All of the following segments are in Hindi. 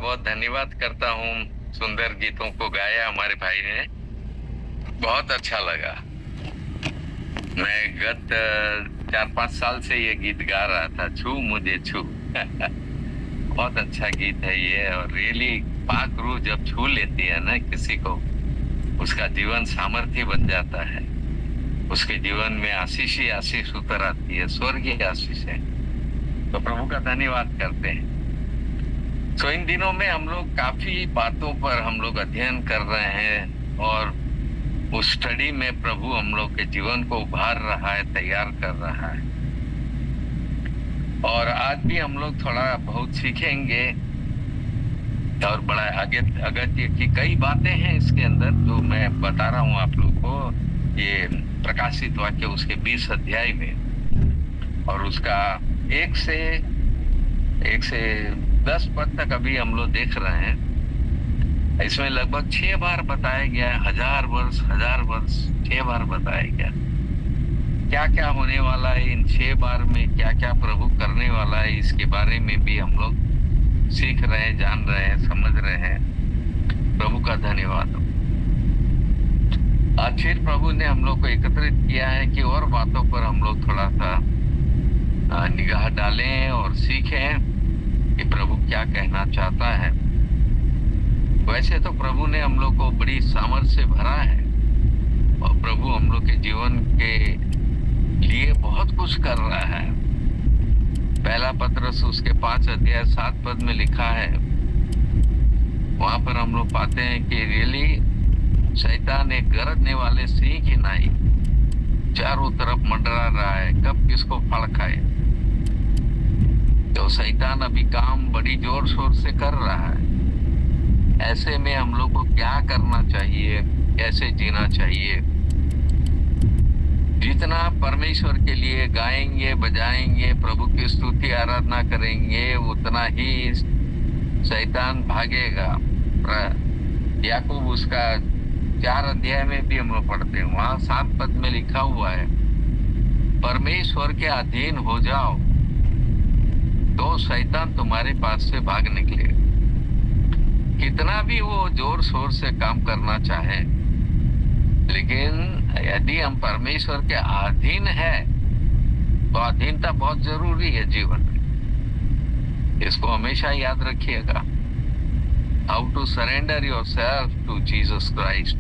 बहुत धन्यवाद करता हूँ। सुंदर गीतों को गाया हमारे भाई ने, बहुत अच्छा लगा। मैं गत 4-5 साल से ये गीत गा रहा था, छू मुझे छू। बहुत अच्छा गीत है ये। और रियली पाक रूह जब छू लेती है ना किसी को, उसका जीवन सामर्थ्य बन जाता है। उसके जीवन में आशीष ही आशीष उतर आती है, स्वर्गीय आशीष है। तो प्रभु का धन्यवाद करते हैं। तो इन दिनों में हम लोग काफी बातों पर हम लोग अध्ययन कर रहे हैं, और उस स्टडी में प्रभु हम लोग के जीवन को उभार रहा है, तैयार कर रहा है। और आज भी हम लोग थोड़ा बहुत सीखेंगे, और बड़ा आगे अगत्य की कई बातें हैं इसके अंदर जो मैं बता रहा हूं आप लोग को। ये प्रकाशित वाक्य उसके 20 अध्याय में, और उसका 1 से 10 पद तक अभी हम लोग देख रहे हैं। इसमें लगभग 6 बार बताया गया है, 1000 वर्ष 6 बार बताया गया। क्या क्या होने वाला है इन 6 बार में, क्या क्या प्रभु करने वाला है, इसके बारे में भी हम लोग सीख रहे हैं, जान रहे हैं, समझ रहे हैं। प्रभु का धन्यवाद। आज फिर प्रभु ने हम लोग को एकत्रित किया है कि और बातों पर हम लोग थोड़ा सा निगाह डालें और सीखें कि प्रभु क्या कहना चाहता है। वैसे तो प्रभु ने हम लोग को बड़ी सामर्थ्य से भरा है, और प्रभु हम लोग के जीवन के लिए बहुत कुछ कर रहा है। पहला पत्रस उसके 5 अध्याय 7 पद में लिखा है, वहां पर हम लोग पाते हैं कि रियली शैतान एक गरजने वाले सिंह की नाई चारों तरफ मंडरा रहा है, कब किसको फाड़ खाए। तो शैतान अभी काम बड़ी जोर शोर से कर रहा है। ऐसे में हम लोग को क्या करना चाहिए, कैसे जीना चाहिए। जितना परमेश्वर के लिए गाएंगे, बजाएंगे, प्रभु की स्तुति आराधना करेंगे, उतना ही शैतान भागेगा। याकूब उसका 4 अध्याय में भी हम लोग पढ़ते हैं, वहां 7 पद में लिखा हुआ है, परमेश्वर के अधीन हो जाओ तो शैतान तुम्हारे पास से भाग निकलेगा। कितना भी वो जोर शोर से काम करना चाहे, लेकिन यदि हम परमेश्वर के अधीन है तो अधीनता बहुत जरूरी है जीवन में। इसको हमेशा याद रखिएगा। How to surrender yourself to Jesus Christ.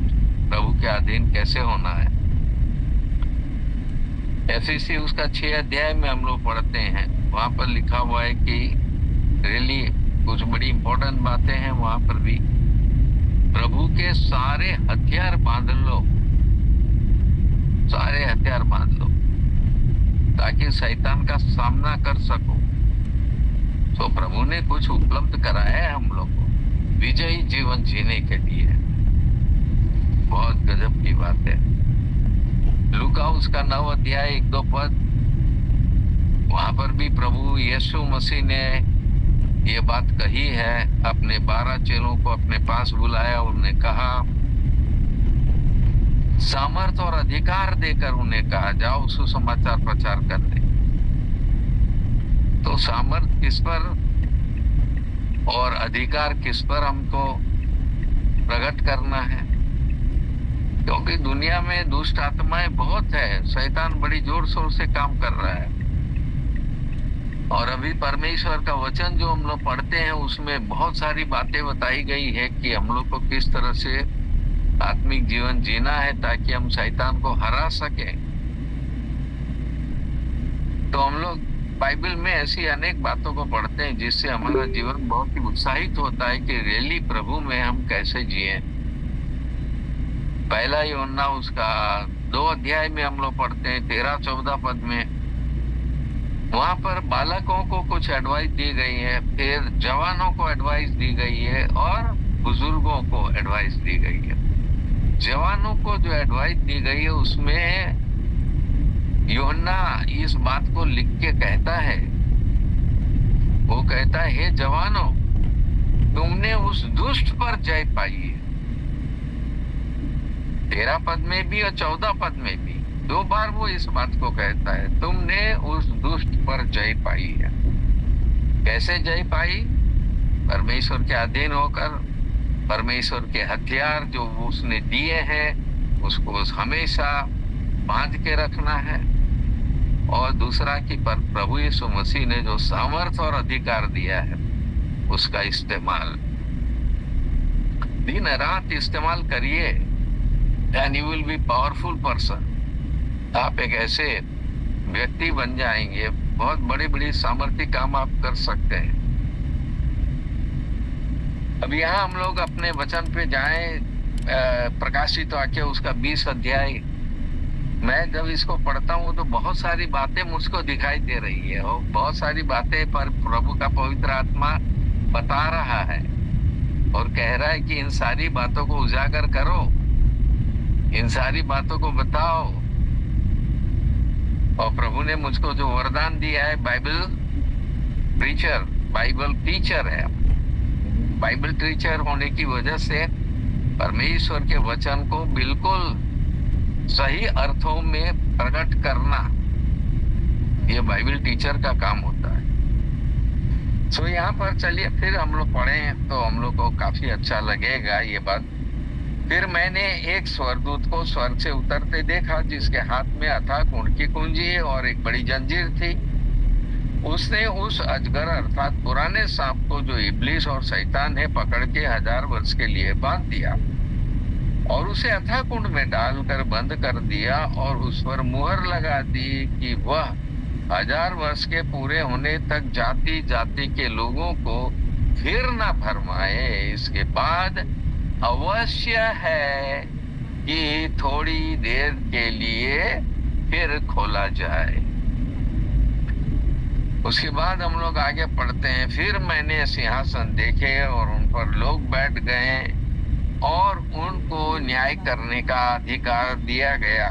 प्रभु के अधीन कैसे होना है। एफएसी उसका 6 अध्याय में हम लोग पढ़ते हैं, वहां पर लिखा हुआ है कि रियली कुछ बड़ी इंपॉर्टेंट बातें हैं। वहां पर भी प्रभु के सारे हथियार बांध लो, सारे हथियार बांध लो, ताकि शैतान का सामना कर सको। तो प्रभु ने कुछ उपलब्ध कराया है हम लोग को विजयी जीवन जीने के लिए। बहुत गजब की बात है। लूका उसका 9 अध्याय 1-2 पद, वहां पर भी प्रभु यीशु मसीह ने ये बात कही है। अपने 12 चेलों को अपने पास बुलाया, उन्होंने कहा, सामर्थ और अधिकार देकर उन्हें कहा, जाओ सुसमाचार प्रचार करने। तो सामर्थ किस पर और अधिकार किस पर हमको प्रकट करना है, क्योंकि दुनिया में दुष्ट आत्माएं बहुत है। शैतान बड़ी जोर शोर से काम कर रहा है। और अभी परमेश्वर का वचन जो हम लोग पढ़ते हैं, उसमें बहुत सारी बातें बताई गई है कि हम लोग को किस तरह से आत्मिक जीवन जीना है, ताकि हम शैतान को हरा सके। तो हम लोग बाइबल में ऐसी अनेक बातों को पढ़ते हैं जिससे हमारा जीवन बहुत ही उत्साहित होता है कि रियली प्रभु में हम कैसे जिए। पहला यूहन्ना उसका 2 अध्याय में हम लोग पढ़ते हैं 13-14 पद में, वहां पर बालकों को कुछ एडवाइस दी गई है, फिर जवानों को एडवाइस दी गई है, और बुजुर्गों को एडवाइस दी गई है। जवानों को जो एडवाइस दी गई है उसमें यूहन्ना इस बात को लिख के कहता है, वो कहता है, हे जवानों, तुमने उस दुष्ट पर जय पाई है। 13 पद में भी और 14 पद में भी 2 बार वो इस बात को कहता है, तुमने उस दुष्ट पर जय पाई है। कैसे जय पाई? परमेश्वर के अधीन होकर परमेश्वर के हथियार जो उसने दिए हैं उसको हमेशा बांध के रखना है। और दूसरा कि पर प्रभु यीशु मसीह ने जो सामर्थ और अधिकार दिया है उसका इस्तेमाल दिन रात इस्तेमाल करिए, and you will be powerful person. आप एक ऐसे व्यक्ति बन जाएंगे, बहुत बड़ी बड़ी सामर्थ्य काम आप कर सकते हैं। अब यहाँ हम लोग अपने वचन पे जाएं, प्रकाशित वाक्य उसका 20 अध्याय। मैं जब इसको पढ़ता हूँ तो बहुत सारी बातें मुझको दिखाई दे रही है और बहुत सारी बातें पर प्रभु का पवित्र आत्मा बता रहा है और कह रहा है कि इन सारी बातों को उजागर करो, इन सारी बातों को बताओ। और प्रभु ने मुझको जो वरदान दिया है, बाइबल प्रीचर, बाइबल टीचर है, बाइबल टीचर होने की वजह से परमेश्वर के वचन को बिल्कुल सही अर्थों में प्रकट करना, ये बाइबल टीचर का काम होता है। सो यहाँ पर चलिए फिर हम लोग पढ़ें तो हम लोग को काफी अच्छा लगेगा ये बात। फिर मैंने एक स्वर्गदूत को स्वर्ग से उतरते देखा जिसके हाथ में अथाह कुंड की कुंजी और एक बड़ी जंजीर थी। उसने उस अजगर अर्थात पुराने सांप को जो इब्लिस और शैतान है पकड़ के 1000 वर्ष के लिए बांध दिया और उसे अथाह कुंड में डालकर बंद कर दिया और उस पर मुहर लगा दी कि वह 1000 वर्ष के पूरे होने तक जाति जाति के लोगों को फिर न फरमाए। इसके बाद अवश्य है कि थोड़ी देर के लिए फिर खोला जाए। उसके बाद हम लोग आगे पढ़ते हैं। फिर मैंने सिंहासन देखे और उन पर लोग बैठ गए और उनको न्याय करने का अधिकार दिया गया।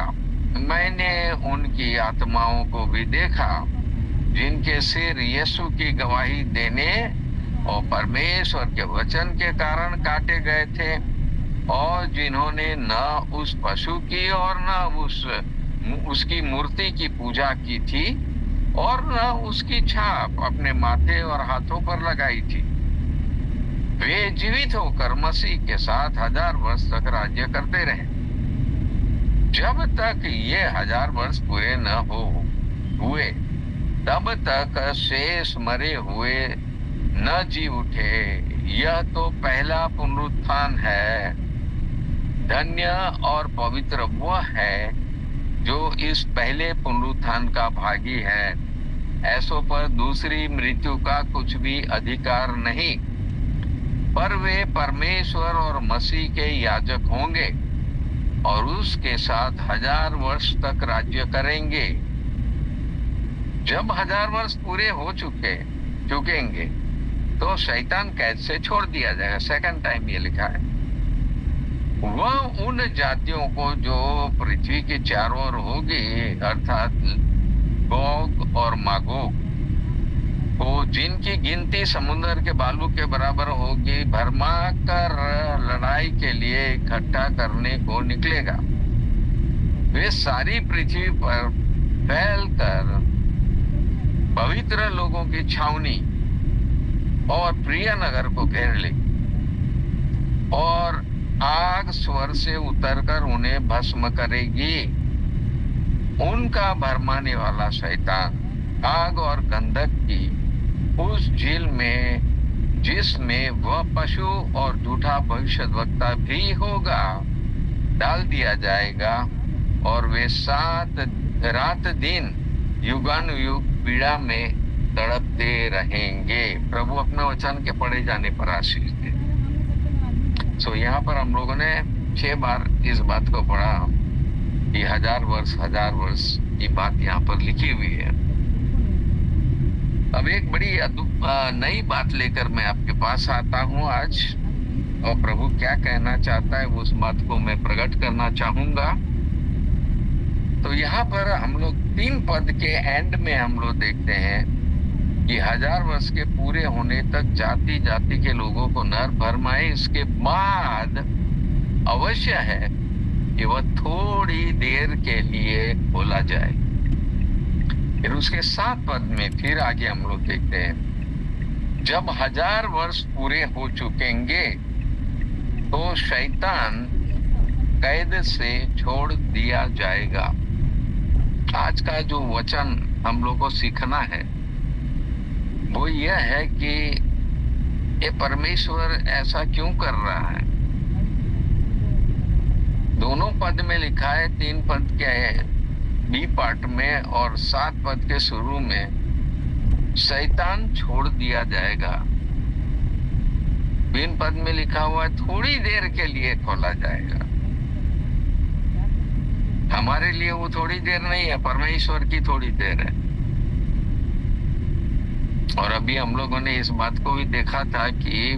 मैंने उनकी आत्माओं को भी देखा जिनके सिर यीशु की गवाही देने और परमेश्वर के वचन के कारण काटे गए थे और जिन्होंने न उस पशु की और न उसकी मूर्ति की पूजा की थी और न उसकी छाप अपने माथे और हाथों पर लगाई थी। वे जीवित होकर मसीह के साथ 1000 वर्ष तक राज्य करते रहे। जब तक ये 1000 वर्ष पूरे न हुए तब तक शेष मरे हुए न जी उठे। यह तो पहला पुनरुत्थान है। धन्य और पवित्र वह है जो इस पहले पुनरुत्थान का भागी है। ऐसों पर दूसरी मृत्यु का कुछ भी अधिकार नहीं, पर वे परमेश्वर और मसीह के याजक होंगे और उसके साथ 1000 वर्ष तक राज्य करेंगे। जब 1000 वर्ष पूरे हो चुकेंगे तो शैतान कैद से छोड़ दिया जाएगा। सेकंड टाइम ये लिखा है। वह उन जातियों को जो पृथ्वी के चारों ओर होगी अर्थात गोग और मागोग को, जिनकी गिनती समुद्र के बालू के बराबर होगी, भरमा कर लड़ाई के लिए इकट्ठा करने को निकलेगा। वे सारी पृथ्वी पर फैलकर पवित्र लोगों की छावनी और प्रिय नगर को घेर ले और आग स्वर से उतरकर उन्हें भस्म करेगी। उनका भरमाने वाला शैतान आग और गंधक की उस झील में जिसमें वह पशु और झूठा भविष्यद्वक्ता भी होगा डाल दिया जाएगा और वे 7 रात दिन युगानुयुग पीड़ा में तड़पते रहेंगे। प्रभु अपने वचन के पढ़े जाने पर आशीष दे। सो यहाँ पर हम लोगों ने 6 बार इस बात को पढ़ा कि 1000 वर्ष की बात यहाँ पर लिखी हुई है। अब एक बड़ी नई बात लेकर मैं आपके पास आता हूँ आज, और प्रभु क्या कहना चाहता है उस बात को मैं प्रकट करना चाहूंगा। तो यहाँ पर हम लोग 3 पद के एंड में हम लोग देखते हैं कि 1000 वर्ष के पूरे होने तक जाति जाति के लोगों को नर भरमाए। इसके बाद अवश्य है कि वह थोड़ी देर के लिए खोला जाए। फिर उसके 7 पद में फिर आगे हम लोग देखते हैं जब 1000 वर्ष पूरे हो चुकेंगे तो शैतान कैद से छोड़ दिया जाएगा। आज का जो वचन हम लोग को सीखना है वो यह है कि ये परमेश्वर ऐसा क्यों कर रहा है। दोनों पद में लिखा है, 3 पद के बी पार्ट में और 7 पद के शुरू में शैतान छोड़ दिया जाएगा। बीन पद में लिखा हुआ है थोड़ी देर के लिए खोला जाएगा। हमारे लिए वो थोड़ी देर नहीं है, परमेश्वर की थोड़ी देर है। और अभी हम लोगों ने इस बात को भी देखा था कि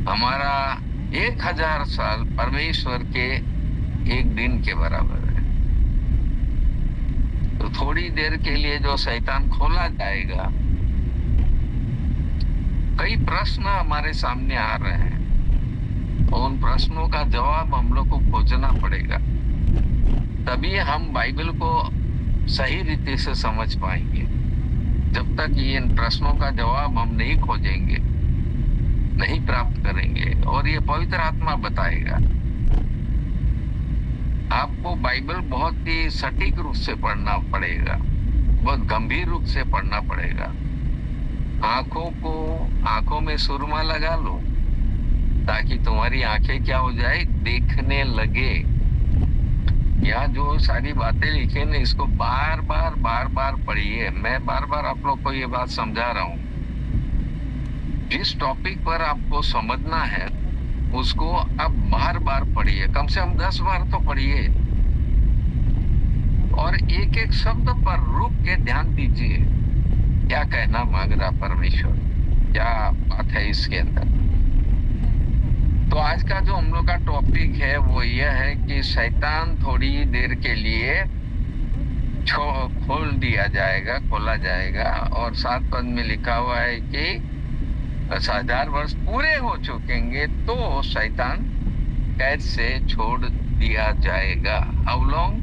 हमारा 1000 साल परमेश्वर के एक दिन के बराबर है। तो थोड़ी देर के लिए जो शैतान खोला जाएगा, कई प्रश्न हमारे सामने आ रहे हैं और उन प्रश्नों का जवाब हम लोग को खोजना पड़ेगा, तभी हम बाइबल को सही रीति से समझ पाएंगे। जब तक ये इन प्रश्नों का जवाब हम नहीं खोजेंगे, नहीं प्राप्त करेंगे, और ये पवित्र आत्मा बताएगा। आपको बाइबल बहुत ही सटीक रूप से पढ़ना पड़ेगा, बहुत गंभीर रूप से पढ़ना पड़ेगा। आंखों में सुरमा लगा लो ताकि तुम्हारी आंखें क्या हो जाए, देखने लगे। यहाँ जो सारी बातें लिखी है, इसको बार बार पढ़िए। मैं बार बार आप लोग को ये बात समझा रहा हूँ। जिस टॉपिक पर आपको समझना है उसको आप बार बार पढ़िए, कम से कम 10 बार तो पढ़िए, और एक एक शब्द पर रुक के ध्यान दीजिए। क्या कहना मांग रहा परमेश्वर, क्या बात है इसके अंदर। तो आज का जो हम लोग का टॉपिक है वो यह है कि शैतान थोड़ी देर के लिए खोला जाएगा। और 7 पद में लिखा हुआ है कि 1000 वर्ष पूरे हो चुकेंगे तो शैतान कैद से छोड़ दिया जाएगा। हाउ लॉन्ग,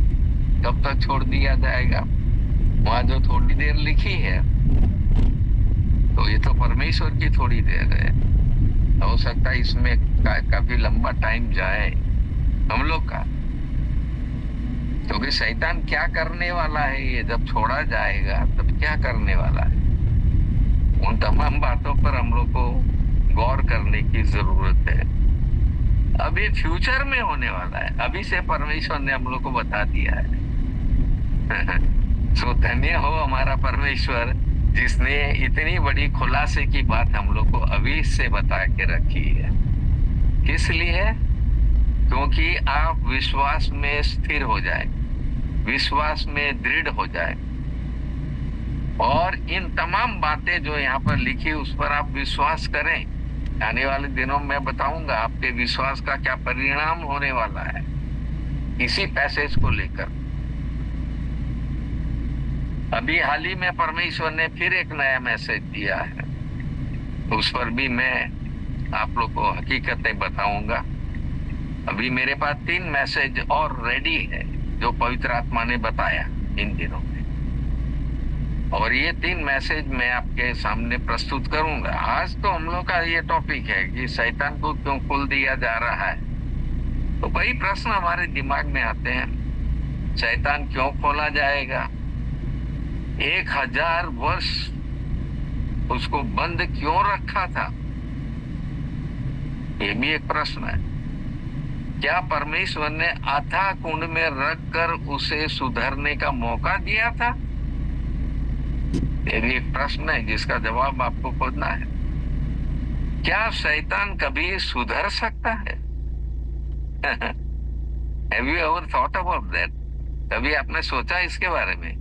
कब तक छोड़ दिया जाएगा? वहां जो थोड़ी देर लिखी है तो ये तो परमेश्वर की थोड़ी देर है। हो सकता है इसमें काफी लंबा टाइम जाए हम लोग का, क्योंकि शैतान क्या करने वाला है, ये जब छोड़ा जाएगा तब क्या करने वाला है, उन तमाम बातों पर हम लोग को गौर करने की जरूरत है। अब ये फ्यूचर में होने वाला है, अभी से परमेश्वर ने हम लोग को बता दिया है। सो धन्य हो हमारा परमेश्वर जिसने इतनी बड़ी खुलासे की बात हम लोग को अभी से बता के रखी है। किस लिए? क्योंकि आप विश्वास में स्थिर हो जाए, विश्वास में दृढ़ हो जाए, और इन तमाम बातें जो यहाँ पर लिखी उस पर आप विश्वास करें। आने वाले दिनों में बताऊंगा आपके विश्वास का क्या परिणाम होने वाला है इसी पैसेज को लेकर। अभी हाल ही में परमेश्वर ने फिर एक नया मैसेज दिया है, उस पर भी मैं आप लोग को हकीकतें बताऊंगा। अभी मेरे पास 3 मैसेज और रेडी है जो पवित्र आत्मा ने बताया इन दिनों में, और ये 3 मैसेज मैं आपके सामने प्रस्तुत करूंगा। आज तो हम लोग का ये टॉपिक है कि शैतान को क्यों खोल दिया जा रहा है। तो कई प्रश्न हमारे दिमाग में आते हैं, शैतान क्यों खोला जाएगा, 1000 वर्ष उसको बंद क्यों रखा था, ये भी एक प्रश्न है। क्या परमेश्वर ने अथाह कुंड में रखकर उसे सुधरने का मौका दिया था? ये भी एक प्रश्न है जिसका जवाब आपको खोजना है। क्या शैतान कभी सुधर सकता है? Have you ever thought about that? कभी आपने सोचा इसके बारे में?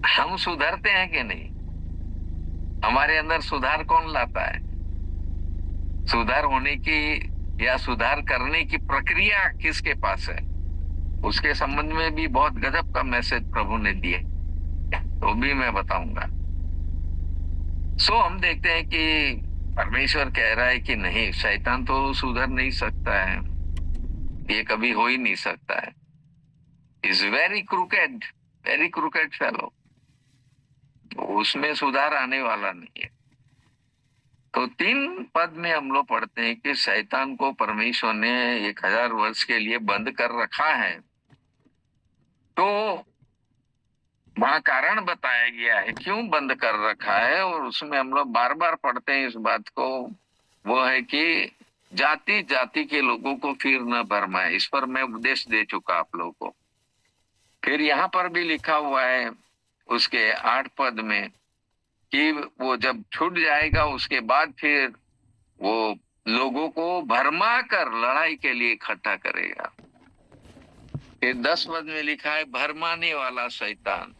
हम सुधरते हैं कि नहीं? हमारे अंदर सुधार कौन लाता है? सुधार होने की या सुधार करने की प्रक्रिया किसके पास है? उसके संबंध में भी बहुत गजब का मैसेज प्रभु ने दिया, तो भी मैं बताऊंगा। सो हम देखते हैं कि परमेश्वर कह रहा है कि नहीं, शैतान तो सुधर नहीं सकता है, ये कभी हो ही नहीं सकता है। Is very crooked fellow. उसमें सुधार आने वाला नहीं है। तो 3 पद में हम लोग पढ़ते हैं कि शैतान को परमेश्वर ने 1000 वर्ष के लिए बंद कर रखा है। तो वहां कारण बताया गया है क्यों बंद कर रखा है, और उसमें हम लोग बार बार पढ़ते हैं इस बात को। वो है कि जाति जाति के लोगों को फिर न भरमाए। इस पर मैं उपदेश दे चुका आप लोगों को। फिर यहाँ पर भी लिखा हुआ है उसके 8 पद में कि वो जब छूट जाएगा उसके बाद फिर वो लोगों को भरमा कर लड़ाई के लिए इकट्ठा करेगा। फिर 10 पद में लिखा है भरमाने वाला शैतान।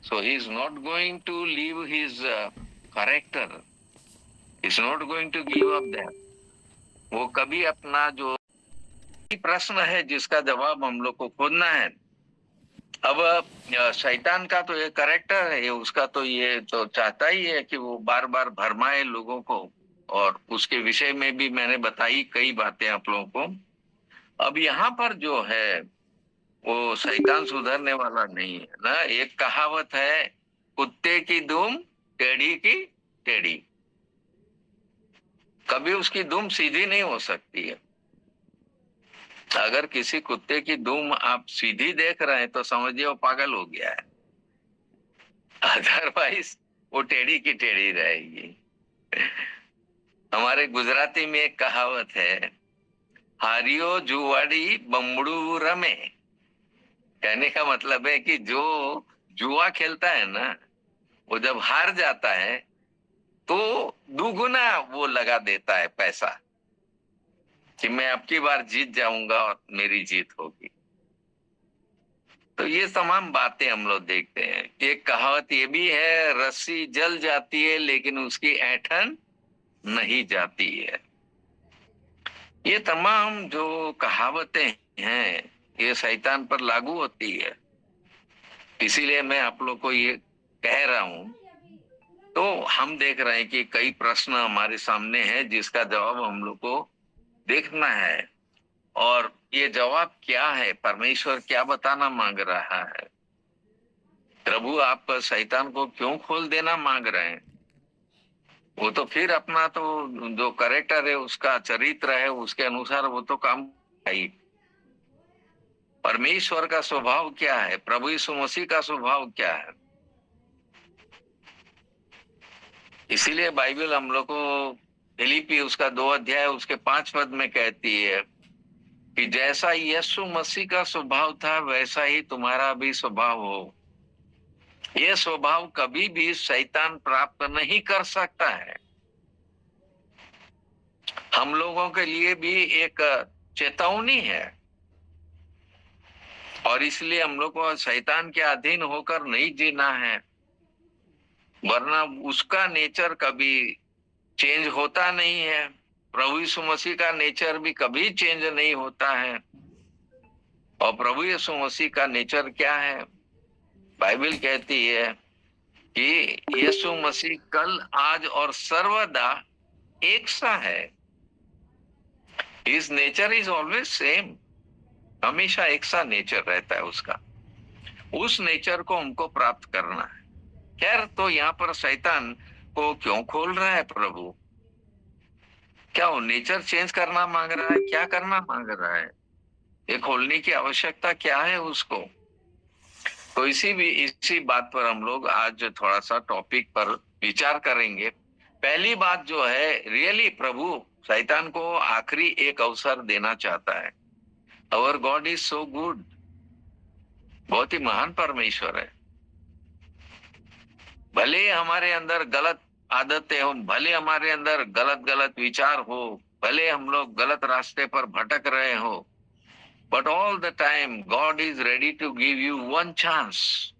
So he is not going to leave his character. He is not going to give up that. वो कभी अपना जो प्रश्न है जिसका जवाब हम लोग को खोजना है। अब शैतान का तो ये कैरेक्टर है, उसका तो ये तो चाहता ही है कि वो बार बार भरमाए लोगों को, और उसके विषय में भी मैंने बताई कई बातें आप लोगों को। अब यहाँ पर जो है वो शैतान सुधरने वाला नहीं है ना। एक कहावत है, कुत्ते की दुम टेढ़ी की टेढ़ी। कभी उसकी दुम सीधी नहीं हो सकती है। अगर किसी कुत्ते की दुम आप सीधी देख रहे हैं तो समझिए वो पागल हो गया है, अदरवाइज वो टेढ़ी की टेढ़ी रहेगी। हमारे गुजराती में एक कहावत है, हारियो जुवाड़ी बम्बड़ू रमे। कहने का मतलब है कि जो जुआ खेलता है ना, वो जब हार जाता है तो दुगुना वो लगा देता है पैसा कि मैं अब की बार जीत जाऊंगा और मेरी जीत होगी। तो ये तमाम बातें हम लोग देखते हैं। एक कहावत ये भी है, रस्सी जल जाती है लेकिन उसकी ऐंठन नहीं जाती है। ये तमाम जो कहावतें हैं ये शैतान पर लागू होती है। इसीलिए मैं आप लोग को ये कह रहा हूं। तो हम देख रहे हैं कि कई प्रश्न हमारे सामने हैं जिसका जवाब हम लोग को देखना है। और ये जवाब क्या है, परमेश्वर क्या बताना मांग रहा है। प्रभु आप शैतान को क्यों खोल देना मांग रहे हैं? वो तो फिर अपना तो जो कैरेक्टर है, उसका चरित्र है, उसके अनुसार वो तो काम ही। परमेश्वर का स्वभाव क्या है, प्रभु यीशु मसीह का स्वभाव क्या है। इसीलिए बाइबल हम लोग को फिलिपी उसका 2 अध्याय उसके 5 पद में कहती है कि जैसा यीशु मसीह का स्वभाव था वैसा ही तुम्हारा भी स्वभाव हो। यह स्वभाव कभी भी शैतान प्राप्त नहीं कर सकता है। हम लोगों के लिए भी एक चेतावनी है, और इसलिए हम लोग को शैतान के अधीन होकर नहीं जीना है, वरना उसका नेचर कभी चेंज होता नहीं है। प्रभु यीशु मसीह का नेचर भी कभी चेंज नहीं होता है। और प्रभु यीशु मसीह का नेचर क्या है? बाइबल कहती है कि यीशु मसीह कल आज और सर्वदा एक सा है। His nature is always same. हमेशा एक सा नेचर रहता है उसका। उस नेचर को हमको प्राप्त करना है। खैर, तो यहाँ पर शैतान को क्यों खोल रहा है प्रभु? क्या वो नेचर चेंज करना मांग रहा है? क्या करना मांग रहा है? ये खोलने की आवश्यकता क्या है उसको? तो इसी बात पर हम लोग आज थोड़ा सा टॉपिक पर विचार करेंगे। पहली बात जो है, रियली प्रभु शैतान को आखिरी एक अवसर देना चाहता है। अवर गॉड इज सो गुड। बहुत ही महान परमेश्वर है। भले हमारे अंदर गलत आदतें हो, भले हमारे अंदर गलत गलत विचार हो, भले हम लोग गलत रास्ते पर भटक रहे हो, but all the time God is ready to give you one chance.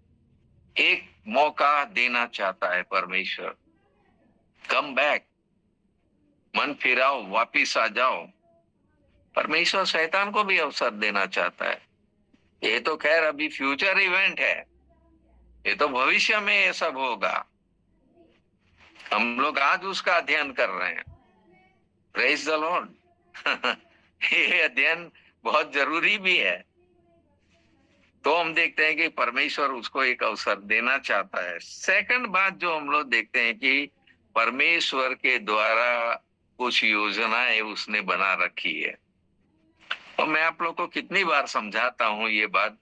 एक मौका देना चाहता है परमेश्वर। कम बैक, मन फिराओ, वापिस आ जाओ। परमेश्वर शैतान को भी अवसर देना चाहता है। ये तो खैर अभी फ्यूचर इवेंट है, ये तो भविष्य में ये सब होगा। हम लोग आज उसका अध्ययन कर रहे हैं। Praise the Lord. ये अध्ययन बहुत जरूरी भी है। तो हम देखते हैं कि परमेश्वर उसको एक अवसर देना चाहता है। सेकंड बात जो हम लोग देखते हैं कि परमेश्वर के द्वारा कुछ योजनाएं उसने बना रखी है। और मैं आप लोग को कितनी बार समझाता हूं ये बात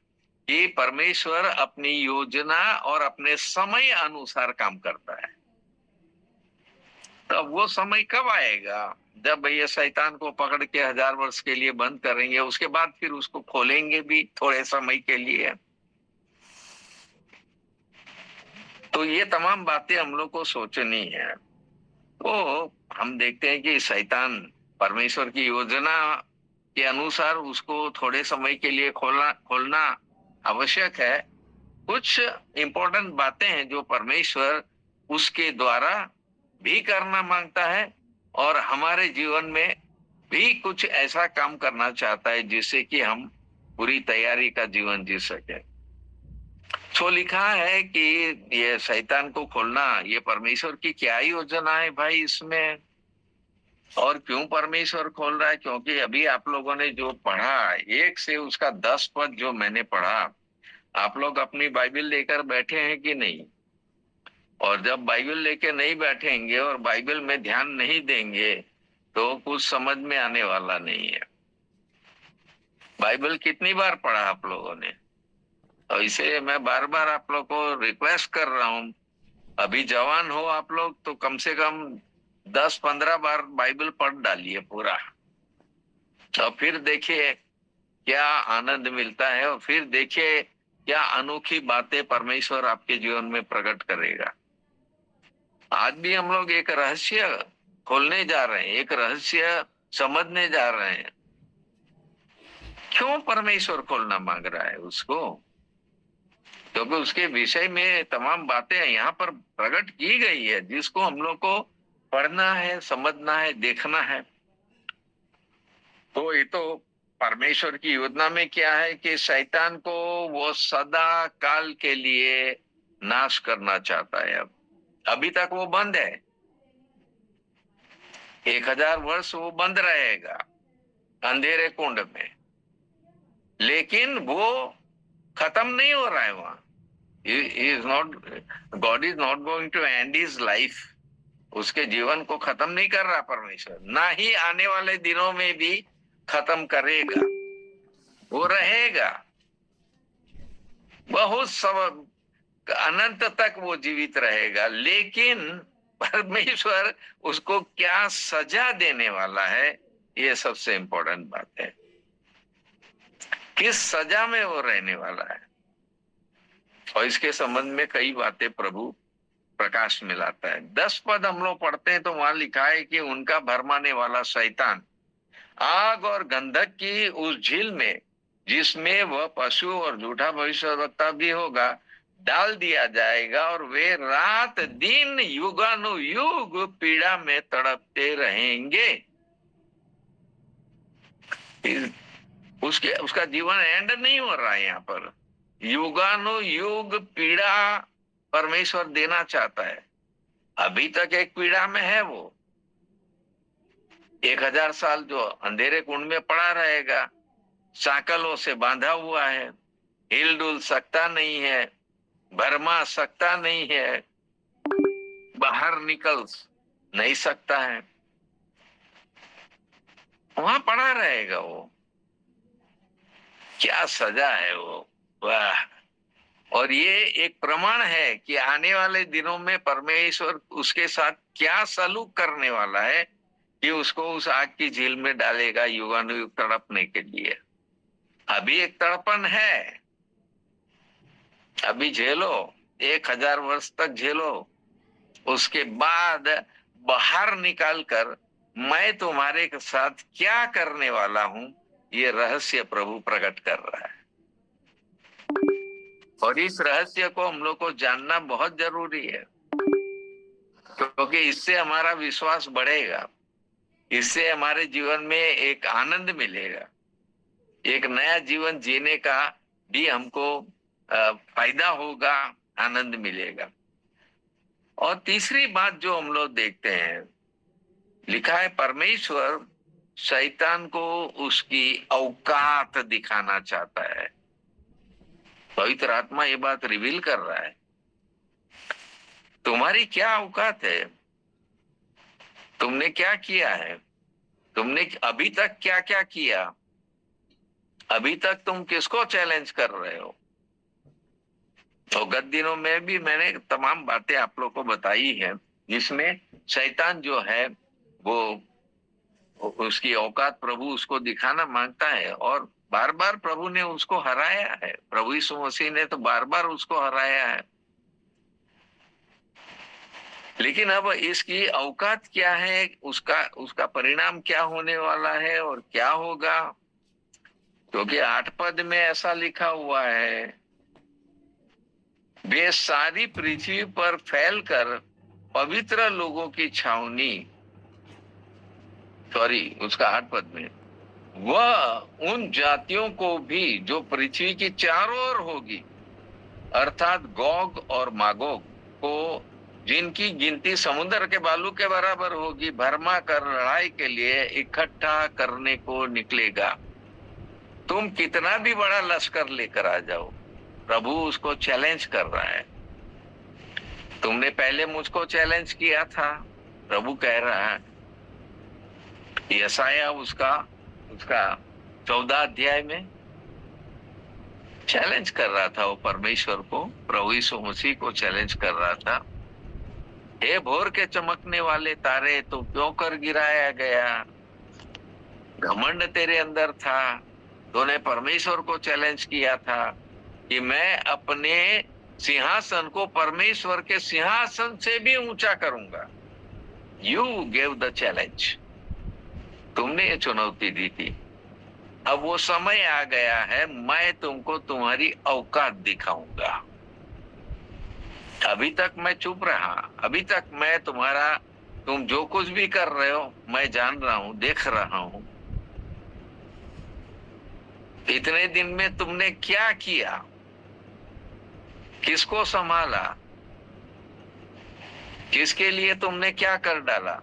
कि परमेश्वर अपनी योजना और अपने समय अनुसार काम करता है। तब वो समय कब आएगा? जब भैया शैतान को पकड़ के 1000 वर्ष के लिए बंद करेंगे, उसके बाद फिर उसको खोलेंगे भी थोड़े समय के लिए। तो ये तमाम बातें हम लोग को सोचनी है। तो हम देखते हैं कि शैतान परमेश्वर की योजना के अनुसार उसको थोड़े समय के लिए खोलना आवश्यक है। कुछ इंपॉर्टेंट बातें हैं जो परमेश्वर उसके द्वारा भी करना मांगता है और हमारे जीवन में भी कुछ ऐसा काम करना चाहता है जिससे कि हम पूरी तैयारी का जीवन जी सके। तो लिखा है कि ये शैतान को खोलना, ये परमेश्वर की क्या योजना है भाई इसमें? और क्यों परमेश्वर खोल रहा है? क्योंकि अभी आप लोगों ने जो पढ़ा, 1 से उसका 10 पद जो मैंने पढ़ा, आप लोग अपनी बाइबल लेकर बैठे हैं कि नहीं? और जब बाइबल लेके नहीं बैठेंगे और बाइबल में ध्यान नहीं देंगे तो कुछ समझ में आने वाला नहीं है। बाइबल कितनी बार पढ़ा आप लोगों ने? और इसे मैं बार बार आप लोग को रिक्वेस्ट कर रहा हूं, अभी जवान हो आप लोग तो कम से कम 10-15 बार बाइबल पढ़ डालिए पूरा, और फिर देखिए क्या आनंद मिलता है, और फिर देखिए क्या अनोखी बातें परमेश्वर आपके जीवन में प्रकट करेगा। आज भी हम लोग एक रहस्य खोलने जा रहे हैं, एक रहस्य समझने जा रहे हैं। क्यों परमेश्वर खोलना मांग रहा है उसको? क्योंकि उसके विषय में तमाम बातें यहाँ पर प्रकट की गई है जिसको हम लोग को पढ़ना है, समझना है, देखना है। तो ये तो परमेश्वर की योजना में क्या है कि शैतान को वो सदा काल के लिए नाश करना चाहता है। अब अभी तक वो बंद है, 1000 वर्ष वो बंद रहेगा अंधेरे कुंड में, लेकिन वो खत्म नहीं हो रहा है वहां। God is not going to end his life. उसके जीवन को खत्म नहीं कर रहा परमेश्वर, ना ही आने वाले दिनों में भी खत्म करेगा। वो रहेगा बहुत सब अनंत तक वो जीवित रहेगा। लेकिन परमेश्वर उसको क्या सजा देने वाला है, ये सबसे इंपॉर्टेंट बात है। किस सजा में वो रहने वाला है, और इसके संबंध में कई बातें प्रभु प्रकाश में लाता है। 10 पद हम लोग पढ़ते हैं तो वहां लिखा है कि उनका भरमाने वाला शैतान आग और गंधक की उस झील में, जिसमें वह पशु और झूठा भविष्यवक्ता भी होगा, डाल दिया जाएगा, और वे रात दिन युगानुयुग पीड़ा में तड़पते रहेंगे। उसका जीवन एंड नहीं हो रहा है यहाँ पर। युगानुयुग पीड़ा परमेश्वर देना चाहता है। अभी तक एक पीड़ा में है वो, 1000 साल जो अंधेरे कुंड में पड़ा रहेगा, सांकलों से बांधा हुआ है, हिल डुल सकता नहीं है, भरमा सकता नहीं है, बाहर निकल नहीं सकता है, वहां पड़ा रहेगा वो। क्या सजा है वो, वाह! और ये एक प्रमाण है कि आने वाले दिनों में परमेश्वर उसके साथ क्या सलूक करने वाला है कि उसको उस आग की झील में डालेगा युगानुयुग तड़पने के लिए। अभी एक तड़पन है, अभी झेलो, 1000 वर्ष तक झेलो, उसके बाद बाहर निकालकर मैं तुम्हारे साथ क्या करने वाला हूं, ये रहस्य प्रभु प्रकट कर रहा है। और इस रहस्य को हम लोग को जानना बहुत जरूरी है, क्योंकि इससे हमारा विश्वास बढ़ेगा, इससे हमारे जीवन में एक आनंद मिलेगा, एक नया जीवन जीने का भी हमको फायदा होगा, आनंद मिलेगा। और तीसरी बात जो हम लोग देखते हैं, लिखा है परमेश्वर शैतान को उसकी औकात दिखाना चाहता है। पवित्र आत्मा ये बात रिवील कर रहा है। तुम्हारी क्या औकात है, तुमने क्या किया है, तुमने अभी तक क्या क्या किया, अभी तक तुम किसको चैलेंज कर रहे हो। तो गत दिनों में भी मैंने तमाम बातें आप लोग को बताई है, जिसमें शैतान जो है वो उसकी औकात प्रभु उसको दिखाना मांगता है, और बार बार प्रभु ने उसको हराया है। प्रभु यीशु मसीह ने तो बार बार उसको हराया है। लेकिन अब इसकी औकात क्या है, उसका उसका परिणाम क्या होने वाला है और क्या होगा, क्योंकि 8 पद में ऐसा लिखा हुआ है, वे सारी पृथ्वी पर फैलकर पवित्र लोगों की छावनी, सॉरी उसका 8 पद में, वह उन जातियों को भी जो पृथ्वी की चारों ओर होगी, अर्थात गोग और मागोग को, जिनकी गिनती समुद्र के बालू के बराबर होगी, भरमा कर लड़ाई के लिए इकट्ठा करने को निकलेगा। तुम कितना भी बड़ा लश्कर लेकर आ जाओ, प्रभु उसको चैलेंज कर रहा है। तुमने पहले मुझको चैलेंज किया था, प्रभु कह रहा है। यशाया उसका 14 अध्याय में चैलेंज कर रहा था, वो परमेश्वर को, प्रभु यीशु मसीह को चैलेंज कर रहा था। हे भोर के चमकने वाले तारे, तो क्यों कर गिराया गया। घमंड तेरे अंदर था, तूने परमेश्वर को चैलेंज किया था कि मैं अपने सिंहासन को परमेश्वर के सिंहासन से भी ऊंचा करूंगा। यू गेव द चैलेंज, तुमने ये चुनौती दी थी। अब वो समय आ गया है, मैं तुमको तुम्हारी औकात दिखाऊंगा। अभी तक मैं चुप रहा, अभी तक मैं तुम जो कुछ भी कर रहे हो मैं जान रहा हूं, देख रहा हूं। इतने दिन में तुमने क्या किया, किसको संभाला, किसके लिए तुमने क्या कर डाला।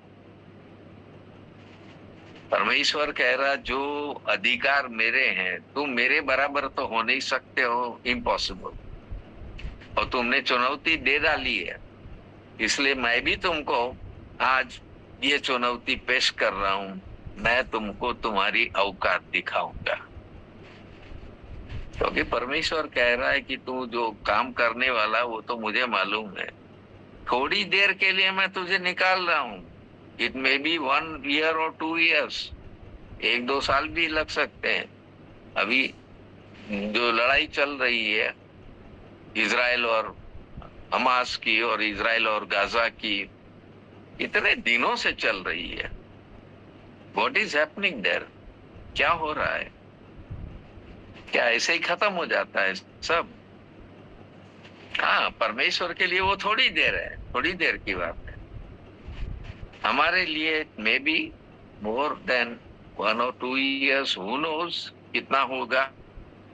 परमेश्वर कह रहा, जो अधिकार मेरे हैं, तुम मेरे बराबर तो हो नहीं सकते हो, इम्पॉसिबल। और तुमने चुनौती दे डाली है, इसलिए मैं भी तुमको आज ये चुनौती पेश कर रहा हूं, मैं तुमको तुम्हारी औकात दिखाऊंगा। क्योंकि परमेश्वर कह रहा है कि तू जो काम करने वाला वो तो मुझे मालूम है। थोड़ी देर के लिए मैं तुझे निकाल रहा हूं, इट मे बी 1 ईयर और 2 ईयर्स, 1-2 साल भी लग सकते हैं। अभी जो लड़ाई चल रही है इजराइल और हमास की और इजराइल और गाजा की, इतने दिनों से चल रही है। व्हाट इज हैपनिंग देयर, क्या हो रहा है, क्या ऐसे ही खत्म हो जाता है सब। हाँ, परमेश्वर के लिए वो थोड़ी देर है, थोड़ी देर की बात है। हमारे लिए may be more than 1 or 2 years, who knows कितना होगा।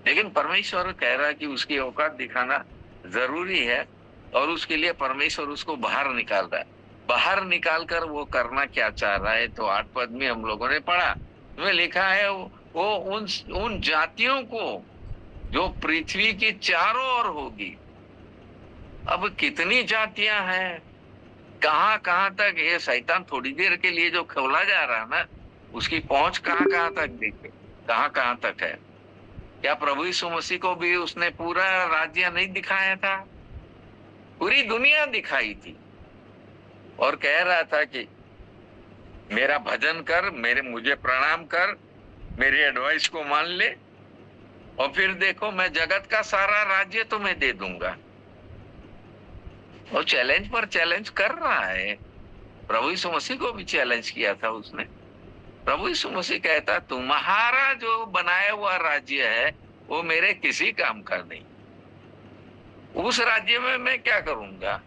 लेकिन परमेश्वर कह रहा है कि उसकी औकात दिखाना जरूरी है, और उसके लिए परमेश्वर उसको बाहर निकाल रहा है। बाहर निकालकर वो करना क्या चाह रहा है, तो 8 पद में हम लोगों ने पढ़ा, उसमें लिखा है वो उन जातियों को जो पृथ्वी की चारों ओर होगी। अब कितनी जातियां हैं, कहां कहां तक ये शैतान थोड़ी देर के लिए जो खोला जा रहा है ना, उसकी पहुंच कहां कहां तक देखे, कहां कहां तक है। क्या प्रभु यीशु मसीह को भी उसने पूरा राज्य नहीं दिखाया था, पूरी दुनिया दिखाई थी, और कह रहा था कि मेरा भजन कर, मुझे प्रणाम कर, मेरी एडवाइस को मान ले, और फिर देखो मैं जगत का सारा राज्य तुम्हें दे दूंगा। और चैलेंज पर चैलेंज कर रहा है। प्रभु यीशु मसीह को भी चैलेंज किया था उसने। प्रभु यीशु मसीह कहता, तुम्हारा जो बनाया हुआ राज्य है वो मेरे किसी काम का नहीं, उस राज्य में मैं क्या करूंगा,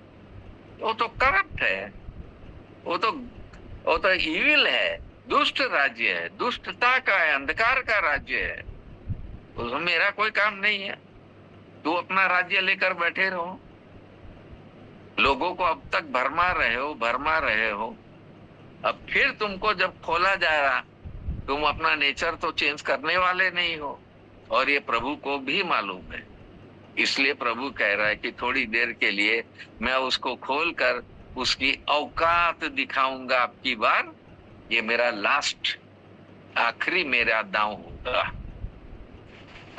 वो तो करप्ट है, वो तो इविल है, दुष्ट राज्य है, दुष्टता का है, अंधकार का राज्य है, उसमें मेरा कोई काम नहीं है। तू अपना राज्य लेकर बैठे रहो, लोगों को अब तक भरमा रहे हो। अब फिर तुमको जब खोला जाएगा, तुम अपना नेचर तो चेंज करने वाले नहीं हो, और ये प्रभु को भी मालूम है। इसलिए प्रभु कह रहा है कि थोड़ी देर के लिए मैं उसको खोलकर उसकी औकात दिखाऊंगा आपकी बार। ये मेरा लास्ट, आखिरी मेरा दांव होगा।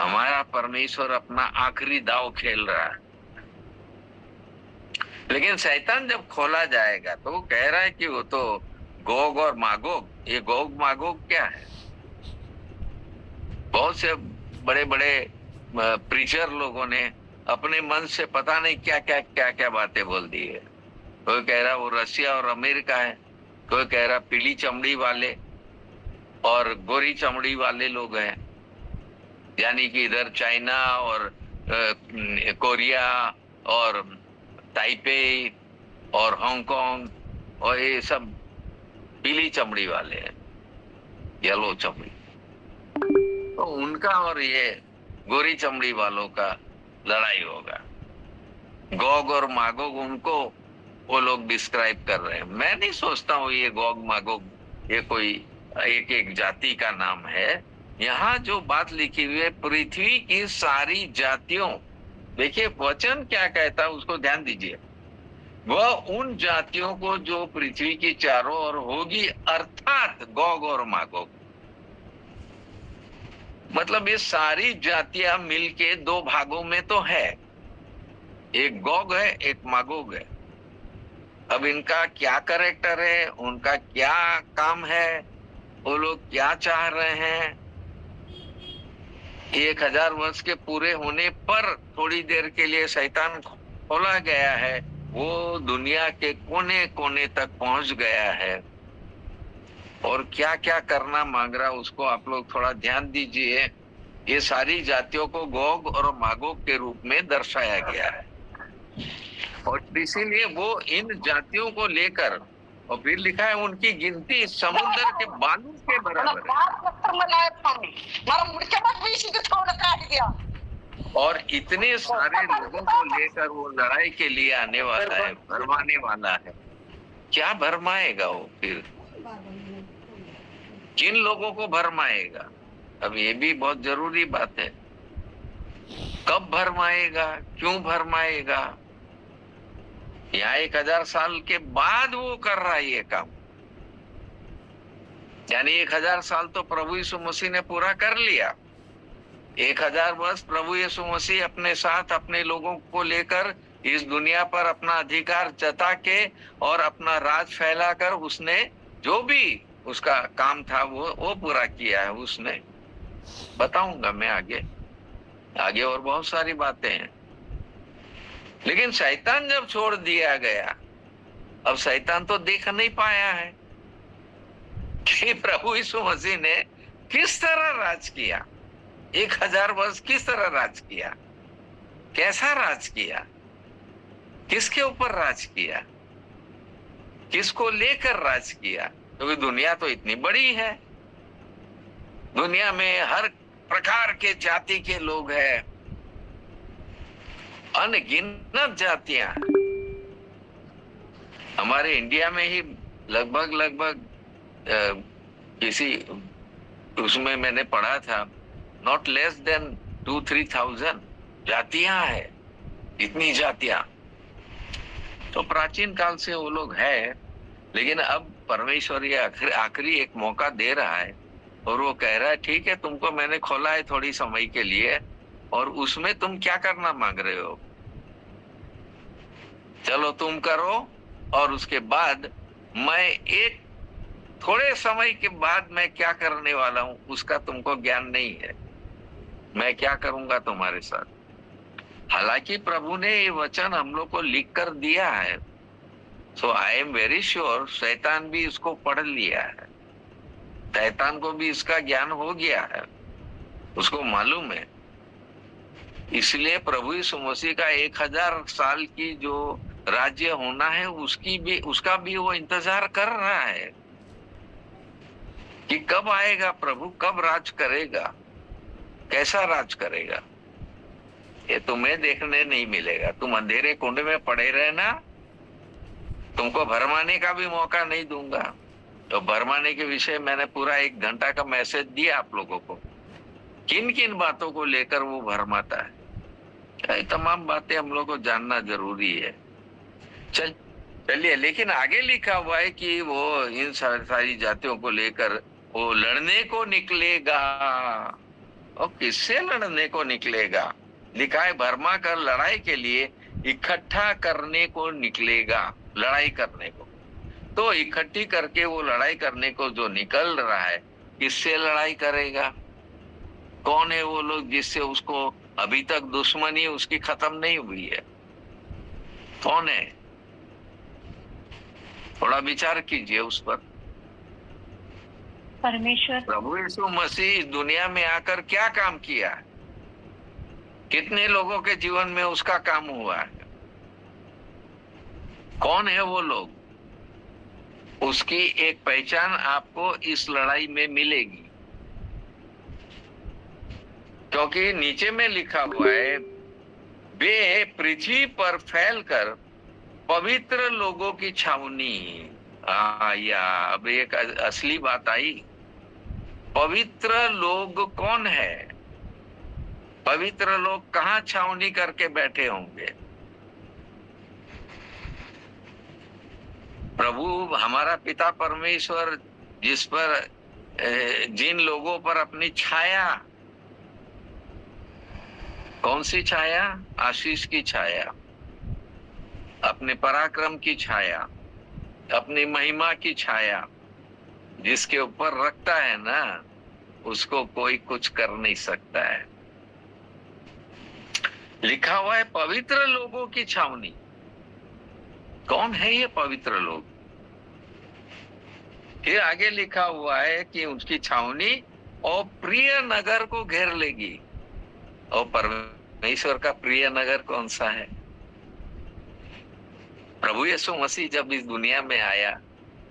हमारा परमेश्वर अपना आखिरी दांव खेल रहा है। लेकिन शैतान जब खोला जाएगा तो वो कह रहा है कि वो तो गोग और मागोग। ये गोग मागोग क्या है? बहुत से बड़े बड़े प्रीचर लोगों ने अपने मन से पता नहीं क्या क्या क्या क्या बातें बोल दी है। कोई कह रहा वो रसिया और अमेरिका है, कोई कह रहा पीली चमड़ी वाले और गोरी चमड़ी वाले लोग हैं, यानी कि इधर चाइना और कोरिया और ताइपे और हांगकांग और ये सब पीली चमड़ी वाले हैं, येलो चमड़ी। तो उनका और ये गोरी चमड़ी वालों का लड़ाई होगा। गोग और मागोग उनको वो लोग डिस्क्राइब कर रहे हैं। मैं नहीं सोचता हूँ ये गोग मागोग ये कोई एक एक जाति का नाम है। यहाँ जो बात लिखी हुई है पृथ्वी की सारी जातियों, देखिए वचन क्या कहता है उसको ध्यान दीजिए। वह उन जातियों को जो पृथ्वी की चारों ओर होगी, अर्थात गोग और मागोग। मतलब ये सारी जातियां मिलके दो भागों में तो है, एक गोग है एक मागोग है। अब इनका क्या कैरेक्टर है, उनका क्या काम है, वो लोग क्या चाह रहे हैं, 1000 वर्ष के पूरे होने पर थोड़ी देर के लिए शैतान खोला गया है। वो दुनिया के कोने कोने तक पहुंच गया है और क्या क्या करना मांग रहा उसको आप लोग थोड़ा ध्यान दीजिए। ये सारी जातियों को गोग और मागोग के रूप में दर्शाया गया है और इसीलिए वो इन जातियों को लेकर, और फिर लिखा है उनकी गिनती समुद्र के बालू के बराबर है। और इतने सारे लोगों को लेकर वो लड़ाई के लिए आने वाला है, भरमाने वाला है। क्या भरमाएगा वो? फिर किन लोगों को भरमाएगा? अब ये भी बहुत जरूरी बात है। कब भरमाएगा, क्यों भरमाएगा? यहाँ 1000 साल के बाद वो कर रहा है ये काम। यानी 1000 साल तो प्रभु यीशु मसीह ने पूरा कर लिया। 1000 वर्ष प्रभु यीशु मसीह अपने साथ अपने लोगों को लेकर इस दुनिया पर अपना अधिकार जता के और अपना राज फैलाकर उसने जो भी उसका काम था वो पूरा किया है उसने। बताऊंगा मैं आगे और बहुत सारी बातें हैं। लेकिन शैतान जब छोड़ दिया गया, अब शैतान तो देख नहीं पाया है कि प्रभु यीशु मसीह ने किस तरह राज किया, 1000 वर्ष किस तरह राज किया, कैसा राज किया, किसके ऊपर राज किया, किसको लेकर राज किया। क्योंकि दुनिया तो इतनी बड़ी है, दुनिया में हर प्रकार के जाति के लोग हैं, अनगिनत जातियां। हमारे इंडिया में ही लगभग किसी उसमें मैंने पढ़ा था, नॉट लेस देन 2-3,000 जातियां हैं। इतनी जातियां तो प्राचीन काल से वो लोग है। लेकिन अब परमेश्वर ये आखिरी एक मौका दे रहा है और वो कह रहा है ठीक है, तुमको मैंने खोला है थोड़ी समय के लिए, और उसमें तुम क्या करना मांग रहे हो, चलो तुम करो। और उसके बाद मैं एक थोड़े समय के बाद मैं क्या करने वाला हूं उसका तुमको ज्ञान नहीं है। मैं क्या करूंगा तुम्हारे साथ। हालांकि प्रभु ने ये वचन हम लोग को लिख कर दिया है, सो आई एम वेरी श्योर शैतान भी इसको पढ़ लिया है, शैतान को भी इसका ज्ञान हो गया है, उसको मालूम है। इसलिए प्रभु यीशु मसीह का 1000 साल की जो राज्य होना है उसका भी वो इंतजार कर रहा है कि कब आएगा प्रभु, कब राज करेगा, कैसा राज करेगा। ये तुम्हें देखने नहीं मिलेगा। तुम अंधेरे कुंड में पड़े रहना, तुमको भरमाने का भी मौका नहीं दूंगा। तो भरमाने के विषय मैंने पूरा 1 घंटा का मैसेज दिया आप लोगों को, किन किन बातों को लेकर वो भरमाता है। ये तमाम बातें हम लोग को जानना जरूरी है। चलिए, लेकिन आगे लिखा हुआ है कि वो इन सारी जातियों को लेकर वो लड़ने को निकलेगा। और किससे लड़ने को निकलेगा? लिखा है भरमा कर लड़ाई के लिए इकट्ठा करने को निकलेगा, लड़ाई करने को। तो इकट्ठी करके वो लड़ाई करने को जो निकल रहा है, किससे लड़ाई करेगा? कौन है वो लोग जिससे उसको अभी तक दुश्मनी उसकी खत्म नहीं हुई है? कौन है? थोड़ा विचार कीजिए उस पर। परमेश्वर। प्रभु यीशु मसीह दुनिया में आकर क्या काम किया? कितने लोगों के जीवन में उसका काम हुआ है? कौन है वो लोग? उसकी एक पहचान आपको इस लड़ाई में मिलेगी, क्योंकि नीचे में लिखा हुआ है वे पृथ्वी पर फैलकर पवित्र लोगों की छावनी। या अब एक असली बात आई। पवित्र लोग कौन है? पवित्र लोग कहाँ छावनी करके बैठे होंगे? प्रभु हमारा पिता परमेश्वर जिस पर जिन लोगों पर अपनी छाया, कौन सी छाया? आशीष की छाया, अपने पराक्रम की छाया, अपनी महिमा की छाया जिसके ऊपर रखता है ना, उसको कोई कुछ कर नहीं सकता है। लिखा हुआ है पवित्र लोगों की छावनी। कौन है ये पवित्र लोग? फिर आगे लिखा हुआ है कि उसकी छावनी और प्रिय नगर को घेर लेगी। और परमेश्वर का प्रिय नगर कौन सा है? प्रभु यीशु मसीह जब इस दुनिया में आया,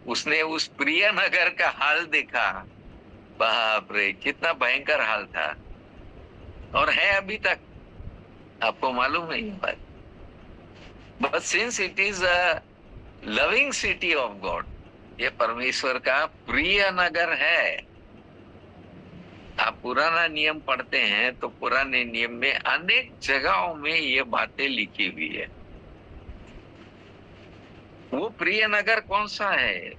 उसने उस प्रिय नगर का हाल देखा। बाप रे, कितना भयंकर हाल था, और है अभी तक। आपको मालूम है ये बात? But since it is a loving city of God, ये परमेश्वर का प्रिय नगर है। आप पुराना नियम पढ़ते हैं तो पुराने नियम में अनेक जगहों में ये बातें लिखी हुई है। वो प्रिय नगर कौन सा है?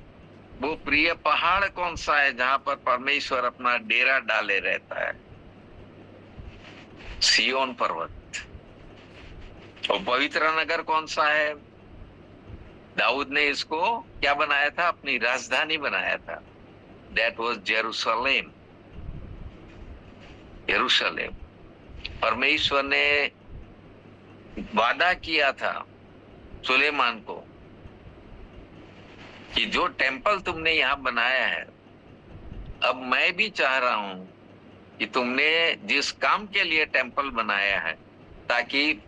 वो प्रिय पहाड़ कौन सा है जहां पर परमेश्वर अपना डेरा डाले रहता है? सियोन पर्वत। और पवित्र नगर कौन सा है? दाऊद ने इसको क्या बनाया था? अपनी राजधानी बनाया था। That was Jerusalem. यरूशलेम। परमेश्वर ने वादा किया था सुलेमान को कि जो टेम्पल तुमने यहां बनाया है, अब मैं भी चाह रहा हूं कि तुमने जिस काम के लिए टेम्पल बनाया है, ताकि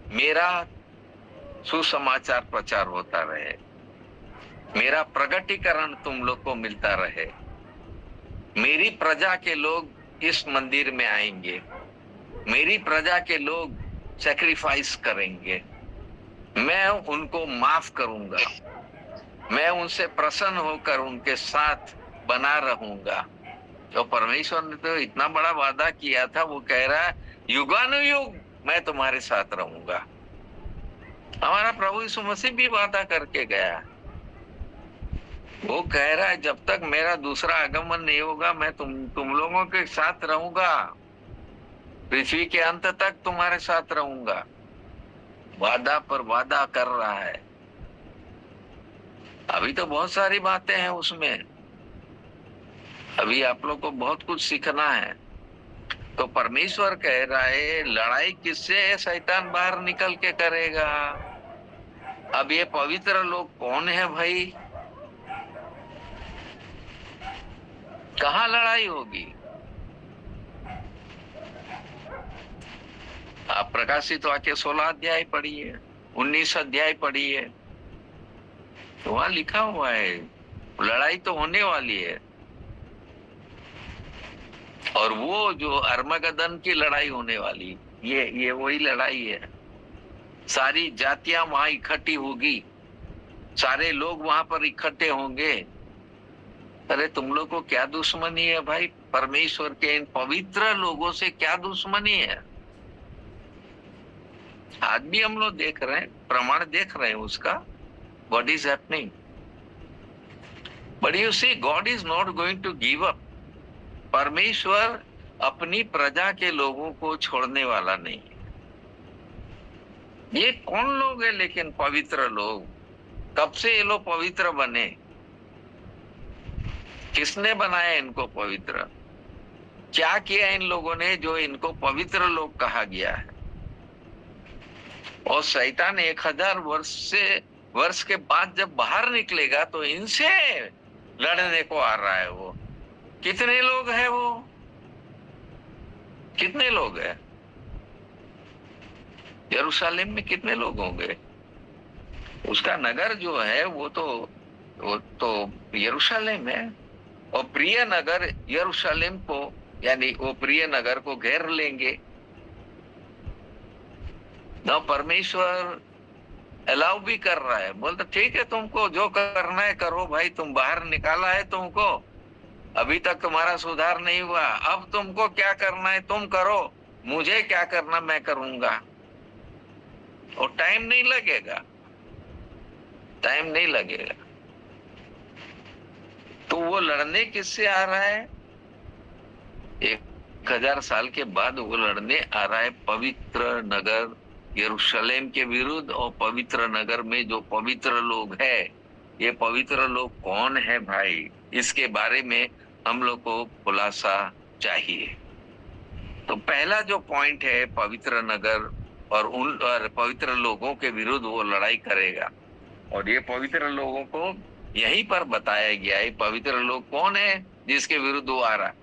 मेरा सुसमाचार प्रचार होता रहे, मेरा प्रगटीकरण तुम लोग को मिलता रहे, मेरी प्रजा के लोग इस मंदिर में आएंगे, मेरी प्रजा के लोग सैक्रिफाइस करेंगे, मैं उनको माफ करूंगा, मैं उनसे प्रसन्न होकर उनके साथ बना रहूंगा। तो परमेश्वर ने तो इतना बड़ा वादा किया था, वो कह रहा है युगानुयुग मैं तुम्हारे साथ रहूंगा। हमारा प्रभु यीशु मसीह भी वादा करके गया। वो कह रहा है जब तक मेरा दूसरा आगमन नहीं होगा, मैं तुम लोगों के साथ रहूंगा, पृथ्वी के अंत तक तुम्हारे साथ रहूंगा। वादा पर वादा कर रहा है। अभी तो बहुत सारी बातें हैं उसमें, अभी आप लोग को बहुत कुछ सीखना है। तो परमेश्वर कह रहा है लड़ाई किससे है? शैतान बाहर निकल के करेगा। अब ये पवित्र लोग कौन है भाई? कहाँ लड़ाई होगी? आप प्रकाशित वाक्य 16 अध्याय पढ़िए, 19 अध्याय पढ़िए, तो वहां लिखा हुआ है लड़ाई तो होने वाली है। और वो जो अर्मगदन की लड़ाई होने वाली, ये वही लड़ाई है। सारी जातियां वहां इकट्ठी होगी, सारे लोग वहां पर इकट्ठे होंगे। अरे तुम लोग को क्या दुश्मनी है भाई? परमेश्वर के इन पवित्र लोगों से क्या दुश्मनी है? आज भी हम लोग देख रहे हैं, प्रमाण देख रहे हैं उसका, what is happening. But you see, God is not going to give up. परमेश्वर अपनी प्रजा के लोगों को छोड़ने वाला नहीं है। ये कौन लोग है लेकिन पवित्र लोग? कब से ये लोग पवित्र बने? किसने बनाया इनको पवित्र? क्या किया इन लोगों ने जो इनको पवित्र लोग कहा गया है? और शैतान 1000 वर्ष के बाद जब बाहर निकलेगा तो इनसे लड़ने को आ रहा है। वो कितने लोग हैं? वो कितने लोग हैं? यरूशलेम में कितने लोग होंगे? उसका नगर जो है वो तो यरूशलेम है। और प्रिय नगर यरूशलेम को, यानी वो प्रिय नगर को घेर लेंगे। ना परमेश्वर अलाउ भी कर रहा है, बोलता ठीक है तुमको जो करना है करो भाई, तुम बाहर निकाला है तुमको, अभी तक तुम्हारा सुधार नहीं हुआ, अब तुमको क्या करना है तुम करो, मुझे क्या करना मैं करूंगा। और टाइम नहीं लगेगा, टाइम नहीं लगेगा। तो वो लड़ने किससे आ रहा है? 1000 साल के बाद वो लड़ने आ रहा है पवित्र नगर यरूशलेम के विरुद्ध। और पवित्र नगर में जो पवित्र लोग हैं, ये पवित्र लोग कौन है भाई? इसके बारे में हम लोग को खुलासा चाहिए। तो पहला जो पॉइंट है, पवित्र नगर और पवित्र लोगों के विरुद्ध वो लड़ाई करेगा। और ये पवित्र लोगों को यहीं पर बताया गया है। पवित्र लोग कौन है जिसके विरुद्ध वो आ रहा?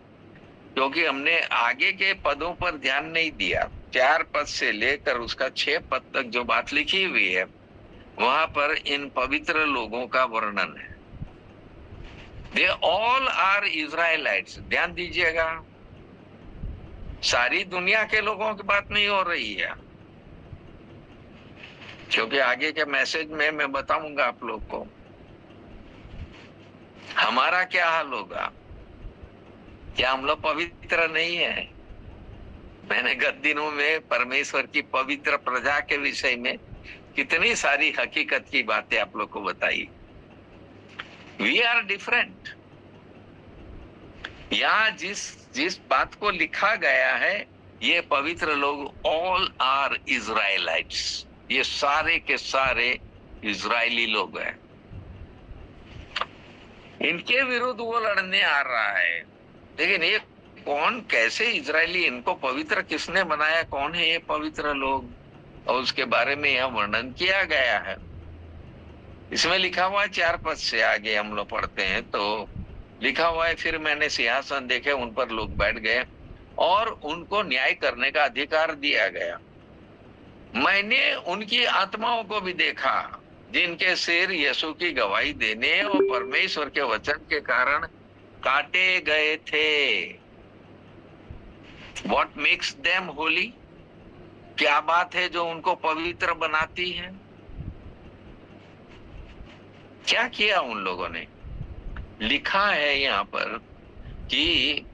क्योंकि हमने आगे के पदों पर ध्यान नहीं दिया। 4 पद से लेकर उसका 6 पद तक जो बात लिखी हुई है, वहां पर इन पवित्र लोगों का वर्णन है। They all are Israelites. ध्यान दीजिएगा, सारी दुनिया के लोगों की बात नहीं हो रही है, क्योंकि आगे के मैसेज में मैं बताऊंगा आप लोग को हमारा क्या हाल होगा। क्या हम लोग पवित्र नहीं है? मैंने गत दिनों में परमेश्वर की पवित्र प्रजा के विषय में कितनी सारी हकीकत की बातें आप लोग को बताई। We are different. यहाँ जिस बात को लिखा गया है, ये पवित्र लोग ऑल आर इजराइलाइट्स, ये सारे के सारे इजरायली लोग हैं। इनके विरुद्ध वो लड़ने आ रहा है। लेकिन ये कौन, कैसे इजरायली, इनको पवित्र किसने बनाया, कौन है ये पवित्र लोग? और उसके बारे में यह वर्णन किया गया है। इसमें लिखा हुआ है 4 पद से आगे हम लोग पढ़ते हैं तो लिखा हुआ है, फिर मैंने सिंहासन देखे, उन पर लोग बैठ गए और उनको न्याय करने का अधिकार दिया गया। मैंने उनकी आत्माओं को भी देखा जिनके सिर यीशु की गवाही देने और परमेश्वर के वचन के कारण काटे गए थे। What makes them holy? क्या बात है जो उनको पवित्र बनाती है? क्या किया उन लोगों ने? लिखा है यहाँ पर कि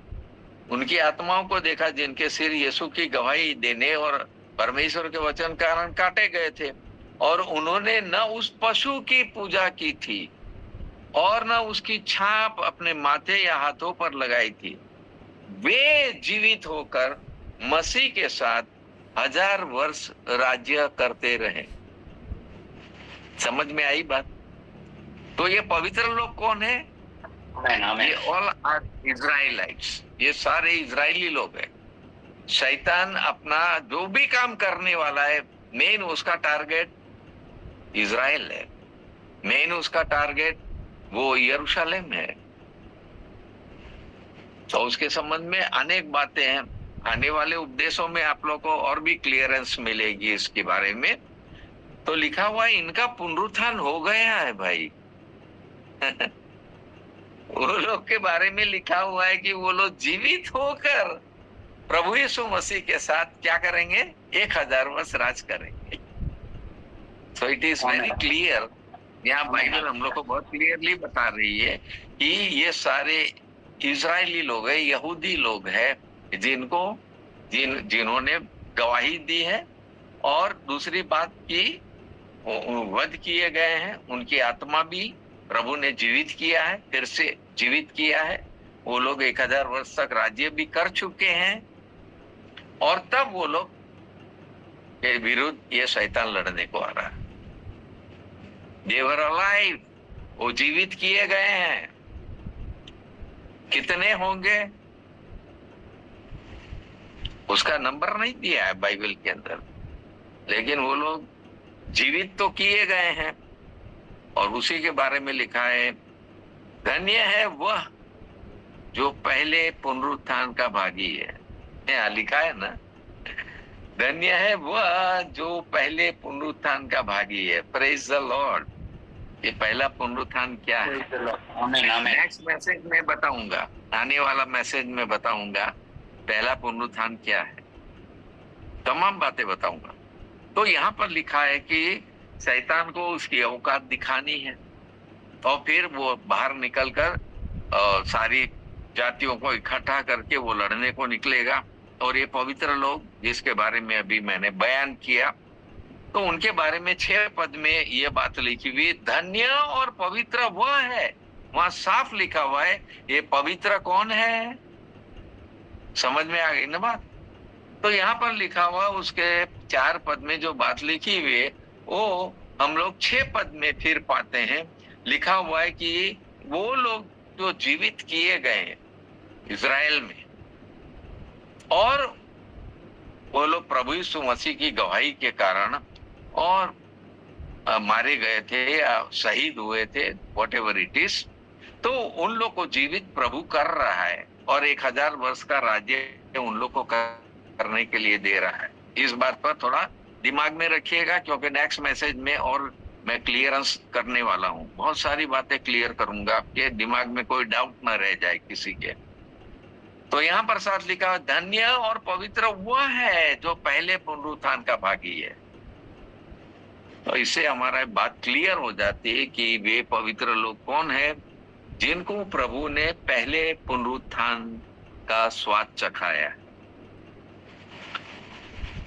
उनकी आत्माओं को देखा जिनके सिर यीशु की गवाही देने और परमेश्वर के वचन कारण काटे गए थे, और उन्होंने न उस पशु की पूजा की थी और न उसकी छाप अपने माथे या हाथों पर लगाई थी। वे जीवित होकर मसीह के साथ 1000 वर्ष राज्य करते रहे। समझ में आई बात? तो ये पवित्र लोग कौन है? ये ऑल आर इजराइलाइट्स, ये सारे इजरायली लोग हैं। शैतान अपना जो भी काम करने वाला है, मेन उसका टारगेट इजराइल है, मेन उसका टारगेट वो यरूशलेम है। तो उसके संबंध में अनेक बातें हैं। आने वाले उपदेशों में आप लोग को और भी क्लियरेंस मिलेगी इसके बारे में। तो लिखा हुआ है इनका पुनरुत्थान हो गया है भाई। वो लोग के बारे में लिखा हुआ है कि वो लोग जीवित होकर प्रभु यीशु मसीह के साथ क्या करेंगे? 1000 वर्ष राज करेंगे। So it is very clear. यहाँ बाइबल हम लोग को बहुत क्लियरली बता रही है कि ये सारे इजरायली लोग हैं, यहूदी लोग हैं, जिन्होंने गवाही दी है और दूसरी बात की वध किए गए हैं, उनकी आत्मा भी प्रभु ने जीवित किया है, फिर से जीवित किया है। वो लोग 1000 वर्ष तक राज्य भी कर चुके हैं और तब वो लोग के विरुद्ध ये शैतान लड़ने को आ रहा है। They were alive, वो जीवित किए गए हैं। कितने होंगे उसका नंबर नहीं दिया है बाइबल के अंदर, लेकिन वो लोग जीवित तो किए गए हैं। और उसी के बारे में लिखा है, धन्य है वह जो पहले पुनरुत्थान का भागी है। यहाँ लिखा है ना, धन्य है वह जो पहले पुनरुत्थान का भागी है। Praise the Lord. ये पहला पुनरुत्थान क्या है, नेक्स्ट मैसेज में बताऊंगा, आने वाला मैसेज में बताऊंगा पहला पुनरुत्थान क्या है, तमाम बातें बताऊंगा। तो यहाँ पर लिखा है कि शैतान को उसकी औकात दिखानी है और फिर वो बाहर निकलकर सारी जातियों को इकट्ठा करके वो लड़ने को निकलेगा। और ये पवित्र लोग जिसके बारे में अभी मैंने बयान किया, तो उनके बारे में 6 पद में ये बात लिखी हुई, धन्य और पवित्र वह है। वहां साफ लिखा हुआ है, ये पवित्र कौन है। समझ में आ गई ना बात। तो यहाँ पर लिखा हुआ उसके 4 पद में जो बात लिखी हुई है वो हम लोग 6 पद में फिर पाते हैं। लिखा हुआ है कि वो लोग जो जीवित किए गए हैं इजराइल में, और वो लोग प्रभु यीशु मसीह की गवाही के कारण और मारे गए थे या शहीद हुए थे, व्हाटएवर इट इज, तो उन लोग को जीवित प्रभु कर रहा है और 1000 वर्ष का राज्य उन लोग को करने के लिए दे रहा है। इस बात पर थोड़ा दिमाग में रखिएगा, क्योंकि नेक्स्ट मैसेज में और मैं क्लियरेंस करने वाला हूँ। बहुत सारी बातें क्लियर करूंगा, आपके दिमाग में कोई डाउट ना रह जाए किसी के। तो यहाँ पर साथ लिखा, धन्य और पवित्र वह है जो पहले पुनरुत्थान का भागी है। तो इससे हमारा बात क्लियर हो जाती है कि वे पवित्र लोग कौन है, जिनको प्रभु ने पहले पुनरुत्थान का स्वाद चखाया है।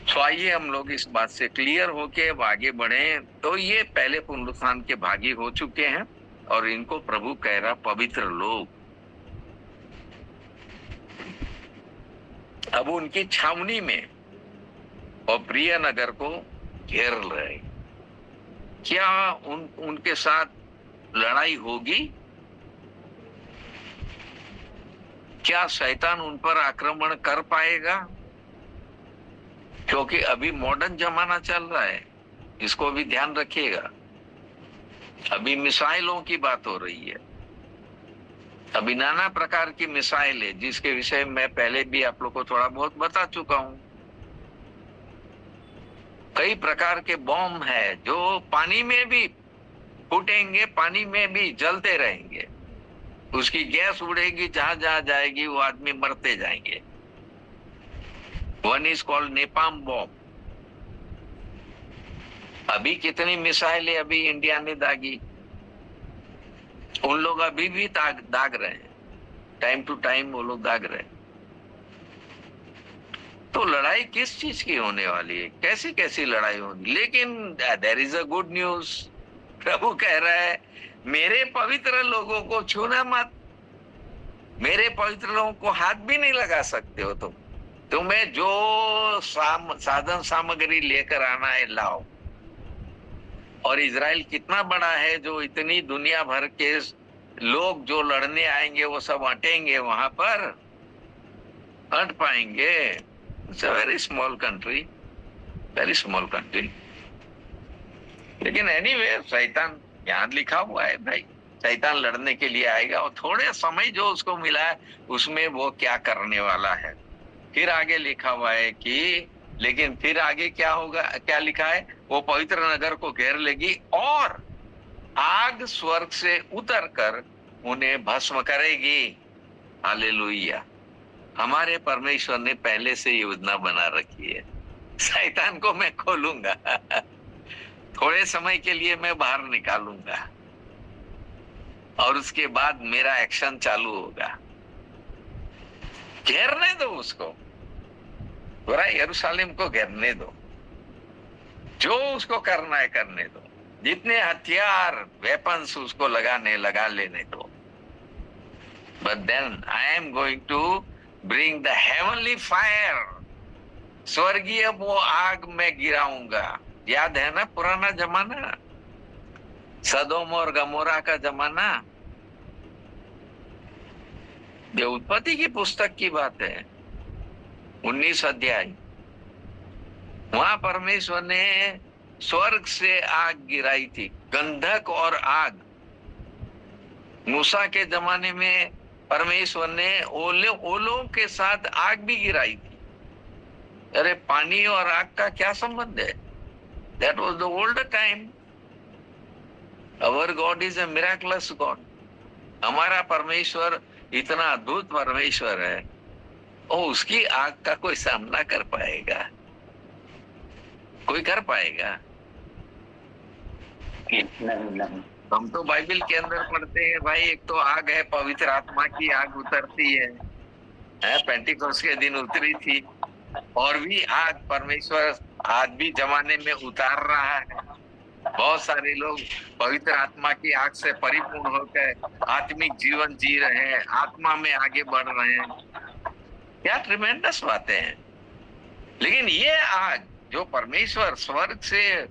तो आइए हम लोग इस बात से क्लियर होके आगे बढ़े। तो ये पहले पुनरुत्थान के भागी हो चुके हैं और इनको प्रभु कह रहा पवित्र लोग। अब उनकी छावनी में और प्रिय नगर को घेर रहे। क्या उनके साथ लड़ाई होगी? क्या शैतान उन पर आक्रमण कर पाएगा? क्योंकि अभी मॉडर्न जमाना चल रहा है, इसको भी ध्यान रखिएगा। अभी मिसाइलों की बात हो रही है, अभी नाना प्रकार की मिसाइल है, जिसके विषय में पहले भी आप लोग को थोड़ा बहुत बता चुका हूं। कई प्रकार के बॉम्ब है जो पानी में भी फूटेंगे, पानी में भी जलते रहेंगे, उसकी गैस उड़ेगी, जहां जहां जाएगी वो आदमी मरते जाएंगे। One is called napalm bomb. अभी कितनी मिसाइलें अभी इंडिया ने दागी, उन लोग अभी भी दाग रहे हैं, टाइम टू टाइम वो लोग दाग रहे हैं। तो लड़ाई किस चीज की होने वाली है, कैसी कैसी लड़ाई होगी। लेकिन there is a good news, प्रभु कह रहा है मेरे पवित्र लोगों को छूना मत, मेरे पवित्र लोगों को हाथ भी नहीं लगा सकते हो तुम। तुम्हें जो साधन सामग्री लेकर आना है लाओ। और इजराइल कितना बड़ा है, जो इतनी दुनिया भर के लोग जो लड़ने आएंगे वो सब अटेंगे वहां पर, अट पाएंगे। It's a very small country, very small country. लेकिन एनीवे शैतान यहाँ लिखा हुआ है भाई, शैतान लड़ने के लिए आएगा और थोड़े समय जो उसको मिला है उसमें वो क्या करने वाला है। फिर आगे लिखा हुआ है कि लेकिन फिर आगे क्या होगा, क्या लिखा है, वो पवित्र नगर को घेर लेगी और आग स्वर्ग से उतरकर उन्हें भस्म करेगी। हालेलुया। हमारे परमेश्वर ने पहले से योजना बना रखी है, शैतान को मैं खोलूंगा थोड़े समय के लिए मैं बाहर निकालूंगा और उसके बाद मेरा एक्शन चालू होगा। घेरने दो उसको, पूरा यरूशलेम को घेरने दो। जो उसको करना है करने दो, जितने हथियार वेपन्स उसको लगा लेने दो। But then I am going to bring the heavenly fire, स्वर्गीय वो आग में गिराऊंगा। याद है ना पुराना जमाना, सदोम और गमोरा का जमाना। ये उत्पत्ति की पुस्तक की बात है, 19 अध्याय। वहां परमेश्वर ने स्वर्ग से आग गिराई थी, गंधक और आग। मूसा के जमाने में परमेश्वर ने ओलों के साथ आग भी गिराई थी। अरे पानी और आग का क्या संबंध है? That was the old time. Our God is a miraculous God. हमारा परमेश्वर इतना अद्भुत परमेश्वर है, और उसकी आग का कोई सामना कर पाएगा? कोई कर पाएगा? नहीं। हम तो बाइबल के अंदर पढ़ते हैं भाई, एक तो आग है, पवित्र आत्मा की आग उतरती है, पेंटिकोस्ट के दिन उतरी थी। और भी आग परमेश्वर आज भी जमाने में उतार रहा है। बहुत सारे लोग पवित्र आत्मा की आग से परिपूर्ण होकर आत्मिक जीवन जी रहे हैं, आत्मा में आगे बढ़ रहे हैं। क्या ट्रिमेंडस बातें हैं। लेकिन ये आग जो परमेश्वर स्वर्ग से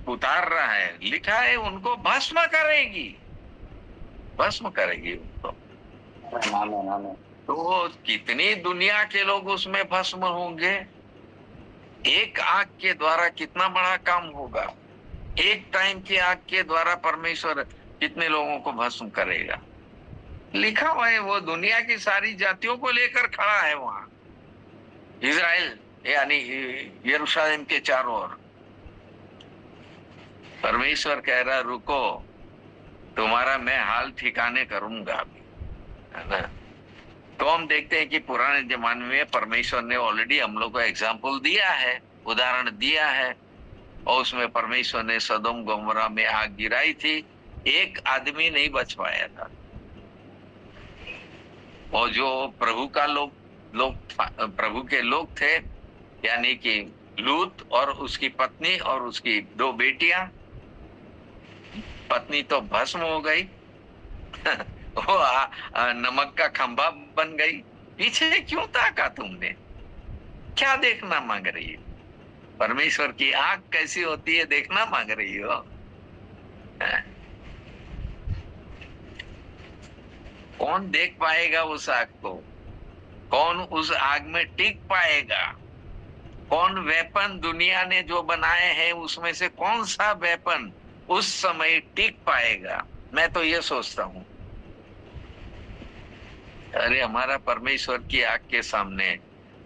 उतार रहा है, लिखा है उनको भस्म करेगी, भस्म करेगी उनको। तो कितनी दुनिया के लोग उसमें भस्म होंगे? एक आग के द्वारा कितना बड़ा काम होगा। एक टाइम की आग के द्वारा परमेश्वर कितने लोगों को भस्म करेगा। लिखा हुआ है, वो दुनिया की सारी जातियों को लेकर खड़ा है वहां, इजराइल यानी यरूशलेम के चारों ओर। परमेश्वर कह रहा रुको, तुम्हारा मैं हाल ठिकाने करूंगा अभी, है ना। तो हम देखते हैं कि पुराने जमाने में परमेश्वर ने ऑलरेडी हम लोग को एग्जाम्पल दिया है, उदाहरण दिया है, और उसमें परमेश्वर ने सदोम गोमोरा में आग गिराई थी, एक आदमी नहीं बच पाया था। और जो प्रभु का प्रभु के लोग थे, यानी कि लूत और उसकी पत्नी और उसकी 2 बेटियां। पत्नी तो भस्म हो गई वो नमक का खंभा बन गई। पीछे क्यों ताका तुमने? क्या देखना मांग रही हो? परमेश्वर की आग कैसी होती है देखना मांग रही हो? कौन देख पाएगा उस आग को? कौन उस आग में टिक पाएगा? कौन वेपन दुनिया ने जो बनाए हैं उसमें से कौन सा वेपन उस समय टिक पाएगा? मैं तो ये सोचता हूं, अरे हमारा परमेश्वर की आग के सामने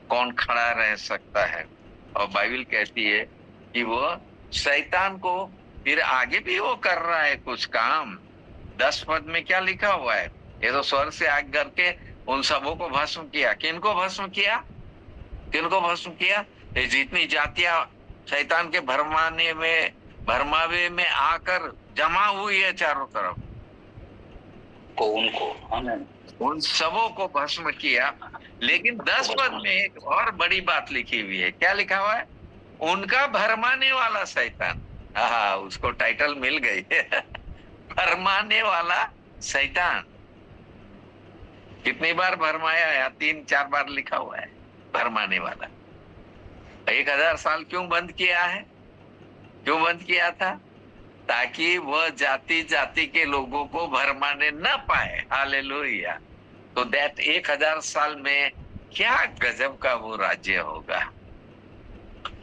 कौन खड़ा रह सकता है? और बाइबल कहती है कि वो शैतान को फिर आगे भी वो कर रहा है कुछ काम। 10 पद में क्या लिखा हुआ है? ये तो स्वर्ग से आग करके उन सबों को भस्म किया। किनको भस्म किया? किनको भस्म किया? ये जितनी जातियां शैतान के भरमावे में आकर जमा हुई है चारों तरफ, उन सबों को भस्म किया। लेकिन 10 पद में एक और बड़ी बात लिखी हुई है। क्या लिखा हुआ है? उनका भरमाने वाला शैतान। हाँ, उसको टाइटल मिल गई भरमाने वाला शैतान। कितनी बार भरमाया है? 3-4 बार लिखा हुआ है भरमाने वाला। 1000 साल क्यों बंद किया है? क्यों बंद किया था? ताकि वह जाति जाति के लोगों को भरमाने न पाए। हालेलुया। तो दैट 1000 साल में क्या गजब का वो राज्य होगा।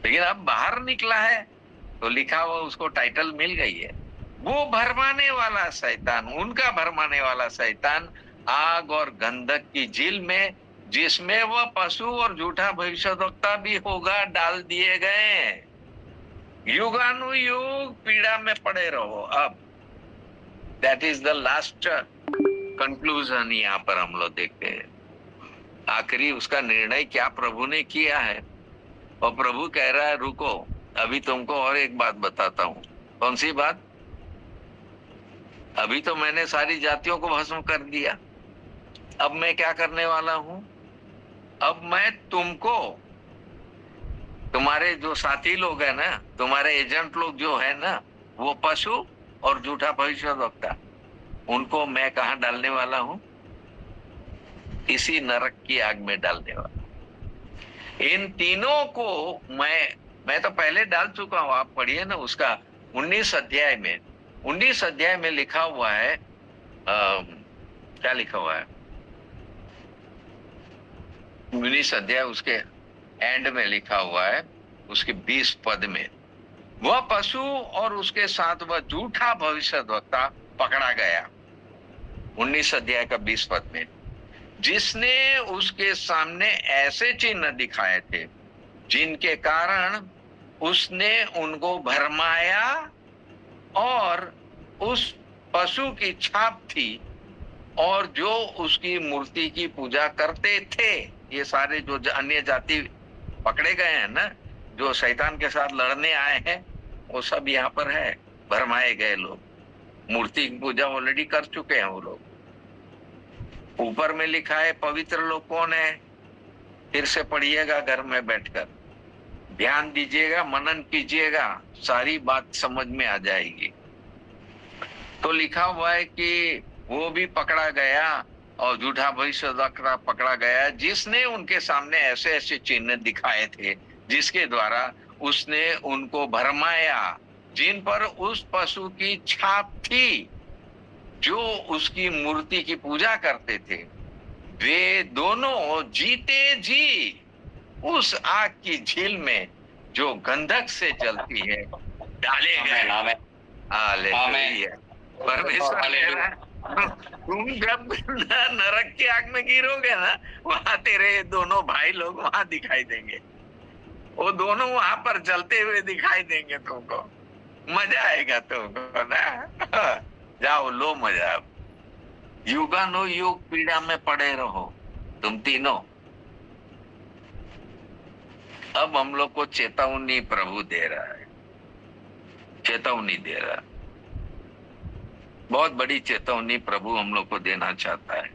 लेकिन अब बाहर निकला है तो लिखा हुआ, उसको टाइटल मिल गई है, वो भरमाने वाला शैतान। उनका भरमाने वाला शैतान आग और गंधक की झील में, जिसमें वह पशु और झूठा भविष्यद्वक्ता भी होगा, डाल दिए गए। युगानुयुग पीड़ा में पड़े रहो। अब that is the last conclusion. यहाँ पर हम लोग देखते हैं आखिरी उसका निर्णय क्या प्रभु ने किया है। और प्रभु कह रहा है रुको, अभी तुमको और एक बात बताता हूं। कौन सी बात? अभी तो मैंने सारी जातियों को भस्म कर दिया, अब मैं क्या करने वाला हूं? अब मैं तुमको तुम्हारे जो साथी लोग है ना, तुम्हारे एजेंट लोग जो है ना, वो पशु और झूठा भविष्यवक्ता, उनको मैं कहाँ डालने वाला हूं? इसी नरक की आग में डालने वाला। इन तीनों को मैं तो पहले डाल चुका हूं, आप पढ़िए ना उसका 19 अध्याय में। 19 अध्याय में लिखा हुआ है, क्या लिखा हुआ है? 19 अध्याय उसके एंड में लिखा हुआ है, उसके 20 पद में, वह पशु और उसके साथ वह झूठा भविष्यद्वक्ता पकड़ा गया। 19 अध्याय का 20 पद में, जिसने उसके सामने ऐसे चिन्ह दिखाए थे जिनके कारण उसने उनको भरमाया, और उस पशु की छाप थी, और जो उसकी मूर्ति की पूजा करते थे। ये सारे जो अन्य जाति पकड़े गए हैं ना, जो शैतान के साथ लड़ने आए हैं, वो सब यहाँ पर है, भरमाए गए लोग। मूर्ति की पूजा ऑलरेडी कर चुके हैं वो लोग। ऊपर में लिखा है पवित्र लोग कौन है, फिर से पढ़िएगा घर में बैठकर, ध्यान दीजिएगा, मनन कीजिएगा, सारी बात समझ में आ जाएगी। तो लिखा हुआ है कि वो भी पकड़ा गया और झूठा भविष्यद्वक्ता पकड़ा गया, जिसने उनके सामने ऐसे ऐसे चिन्ह दिखाए थे जिसके द्वारा उसने उनको भरमाया, जिन पर उस पशु की छाप थी, जो उसकी मूर्ति की पूजा करते थे। वे दोनों जीते जी उस आग की झील में जो गंधक से जलती है डाले गए। हालेलुया। परमेश्वर कह रहा है, तुम जब नरक की आग में गिरोगे ना, वहां तेरे दोनों भाई लोग वहां दिखाई देंगे। वो दोनों वहां पर जलते हुए दिखाई देंगे तुमको। मजा आएगा तुमको ना। जाओ लो मजा। युगानो युग पीड़ा में पड़े रहो तुम तीनों। अब हम लोग को चेतावनी प्रभु दे रहा है, चेतावनी दे रहा है, बहुत बड़ी चेतावनी प्रभु हम लोग को देना चाहता है।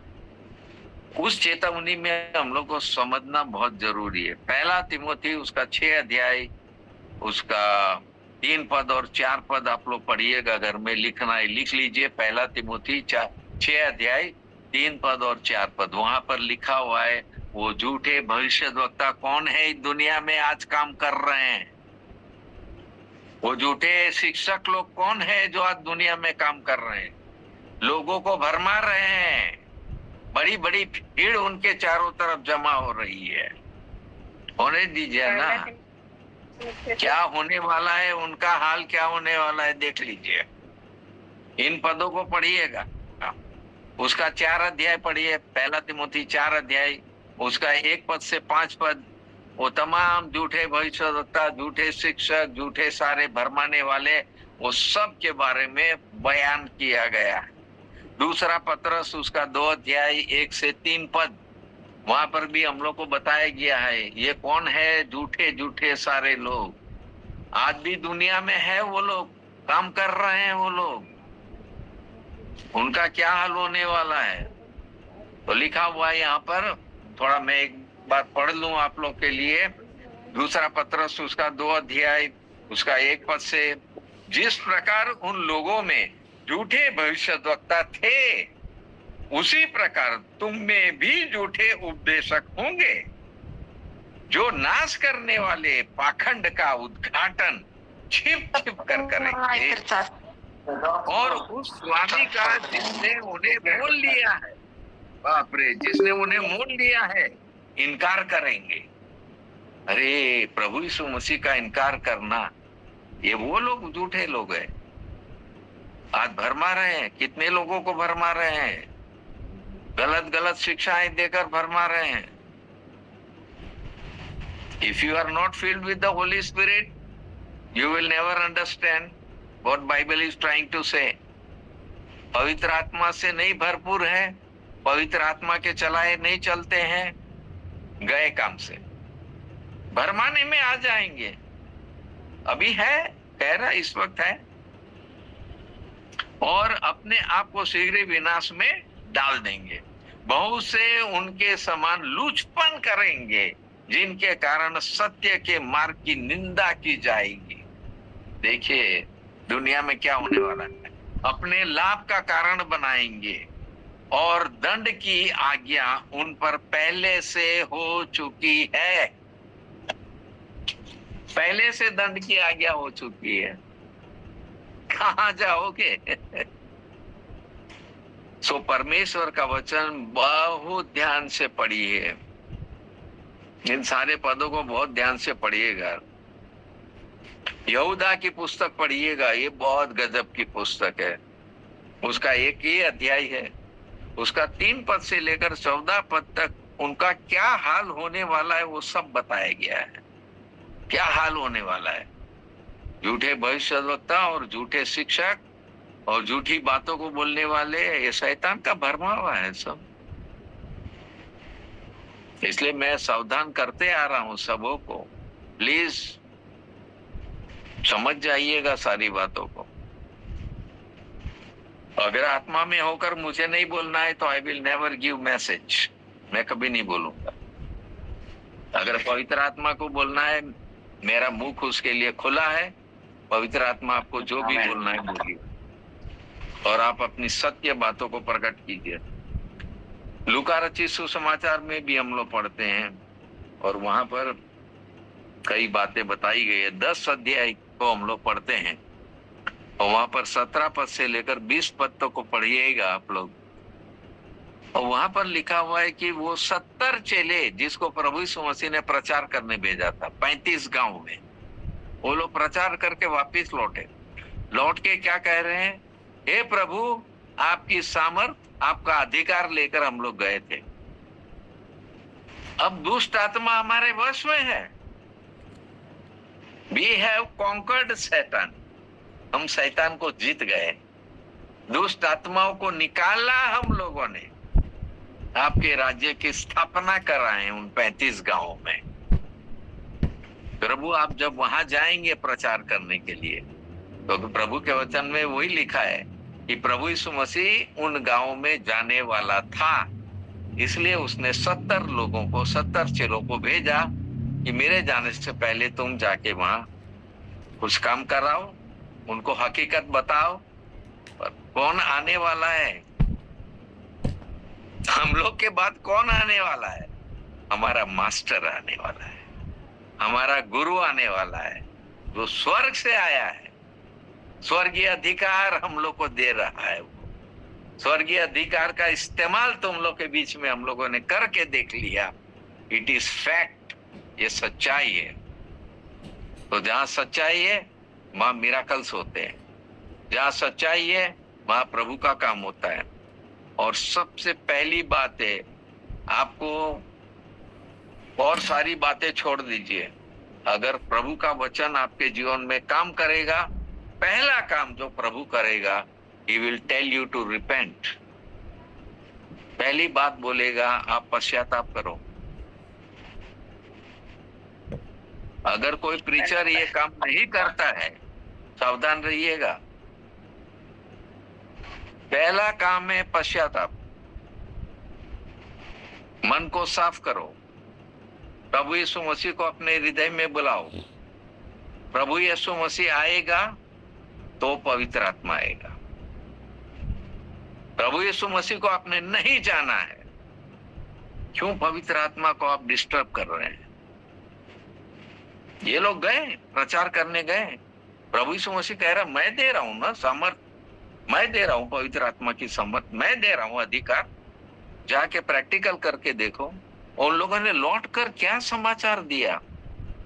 उस चेतावनी में हम लोग को समझना बहुत जरूरी है। पहला तिमोथी उसका 6 अध्याय, उसका 3 पद और 4 पद आप लोग पढ़िएगा, घर में लिखना है, लिख लीजिए। पहला तिमोथी 6 अध्याय 3 पद और 4 पद, वहां पर लिखा हुआ है वो झूठे भविष्यद्वक्ता कौन है इस दुनिया में आज काम कर रहे हैं। वो झूठे शिक्षक लोग कौन है जो आज दुनिया में काम कर रहे हैं, लोगों को भरमा रहे हैं। बड़ी बड़ी भीड़ उनके चारों तरफ जमा हो रही है। होने दीजिए ना, क्या होने वाला है, उनका हाल क्या होने वाला है देख लीजिए। इन पदों को पढ़िएगा, उसका 4 अध्याय पढ़िए, पहला तिमोथी 4 अध्याय, उसका 1 पद से 5 पद। वो तमाम झूठे भविष्यवक्ता, झूठे शिक्षक, झूठे सारे भरमाने वाले, वो सब के बारे में बयान किया गया है। दूसरा पत्रस उसका 2 अध्याय 1 से 3 पद, वहां पर भी हम लोग को बताया गया है ये कौन है, झूठे झूठे सारे लोग आज भी दुनिया में है, वो लोग काम कर रहे हैं, वो लोग, उनका क्या हाल होने वाला है। तो लिखा हुआ है यहाँ पर, थोड़ा मैं एक बात पढ़ लूं आप लोग के लिए। दूसरा पत्रस उसका 2 अध्याय उसका 1 पद से, जिस प्रकार उन लोगों में झूठे भविष्यद्वक्ता थे, उसी प्रकार तुम में भी झूठे उपदेशक होंगे, जो नाश करने वाले पाखंड का उद्घाटन छिप छिप कर करेंगे, और उस स्वामी का जिसने उन्हें मोल लिया है, बाप रे, जिसने उन्हें मोल लिया है, इनकार करेंगे। अरे प्रभु यीशु मसीह का इनकार करना, ये वो लोग झूठे लोग हैं, आज भरमा रहे हैं, कितने लोगों को भरमा रहे हैं, गलत गलत शिक्षाएं देकर भरमा रहे हैं। If you are not filled with the Holy Spirit, you will never understand what Bible is trying to say. पवित्र आत्मा से नहीं भरपूर है, पवित्र आत्मा के चलाए नहीं चलते हैं, गए काम से भरमाने में आ जाएंगे। अभी है, कह रहा इस वक्त है, और अपने आप को शीघ्र विनाश में डाल देंगे। बहुत से उनके समान लूचपन करेंगे, जिनके कारण सत्य के मार्ग की निंदा की जाएगी। देखिए दुनिया में क्या होने वाला है, अपने लाभ का कारण बनाएंगे और दंड की आज्ञा उन पर पहले से हो चुकी है। पहले से दंड की आज्ञा हो चुकी है, कहां जाओगे? सो परमेश्वर का वचन बहुत ध्यान से पढ़िए, इन सारे पदों को बहुत ध्यान से पढ़िएगा। यहूदा की पुस्तक पढ़िएगा, ये बहुत गजब की पुस्तक है। उसका एक ही अध्याय है, उसका 3 पद से लेकर 14 पद तक उनका क्या हाल होने वाला है वो सब बताया गया है। क्या हाल होने वाला है, झूठे भविष्यवक्ता और झूठे शिक्षक और झूठी बातों को बोलने वाले, ये शैतान का भरमा हुआ है सब। इसलिए मैं सावधान करते आ रहा हूं सबों को, प्लीज समझ जाइएगा सारी बातों को। अगर आत्मा में होकर मुझे नहीं बोलना है तो I will never give message, मैं कभी नहीं बोलूंगा। अगर पवित्र आत्मा को बोलना है, मेरा मुख उसके लिए खुला है, पवित्र आत्मा आपको जो भी बोलना है बोलिए और आप अपनी सत्य बातों को प्रकट कीजिए। लूका रचित सुसमाचार में भी हम लोग पढ़ते हैं और वहां पर कई बातें बताई गई है। 10 अध्याय को हम लोग पढ़ते हैं और वहां पर 17 पद से लेकर 20 पद तक को पढ़िएगा आप लोग। और वहां पर लिखा हुआ है कि वो 70 चेले जिसको प्रभु यीशु मसीह ने प्रचार करने भेजा था 35 गांव में, वो लोग प्रचार करके वापिस लौटे। लौट के क्या कह रहे हैं, हे प्रभु आपकी सामर्थ, आपका अधिकार लेकर हम लोग गए थे, अब दुष्ट आत्मा हमारे वश में है। We have conquered Satan, हम शैतान को जीत गए, दुष्ट आत्माओं को निकाला हम लोगों ने, आपके राज्य की स्थापना कराए उन 35 गांवों में। प्रभु आप जब वहां जाएंगे प्रचार करने के लिए, तो प्रभु के वचन में वही लिखा है कि प्रभु यीशु मसीह उन गांवों में जाने वाला था, इसलिए उसने 70 लोगों को, 70 चेलों को भेजा कि मेरे जाने से पहले तुम जाके वहां कुछ काम कराओ, उनको हकीकत बताओ। पर कौन आने वाला है, हम लोग के बाद कौन आने वाला है? हमारा मास्टर आने वाला है, हमारा गुरु आने वाला है, जो स्वर्ग से आया है। स्वर्गीय अधिकार हम लोग को दे रहा है। वो स्वर्गीय अधिकार का इस्तेमाल तुम लोग के बीच में हम लोगों ने करके देख लिया। इट इज फैक्ट, ये सच्चाई है। तो जहां सच्चाई है वहां मिराकल्स होते हैं, जहां सच्चाई है वहां प्रभु का काम होता है। और सबसे पहली बात है, आपको और सारी बातें छोड़ दीजिए, अगर प्रभु का वचन आपके जीवन में काम करेगा, पहला काम जो प्रभु करेगा, he will tell you to repent। पहली बात बोलेगा आप पश्चाताप करो। अगर कोई प्रीचर ये काम नहीं करता है, सावधान रहिएगा। पहला काम है पश्चाताप, मन को साफ करो, प्रभु यीशु मसीह को अपने हृदय में बुलाओ। प्रभु यीशु मसीह आएगा तो पवित्र आत्मा आएगा। प्रभु यीशु मसीह को आपने नहीं जाना है, क्यों पवित्र आत्मा को आप डिस्टर्ब कर रहे हैं? ये लोग गए, प्रचार करने गए, प्रभु यीशु मसीह कह रहा मैं दे रहा हूं ना सामर्थ, मैं दे रहा हूं पवित्र आत्मा की सामर्थ, मैं दे रहा हूं अधिकार, जाके प्रैक्टिकल करके देखो। उन लोगों ने लौट कर क्या समाचार दिया?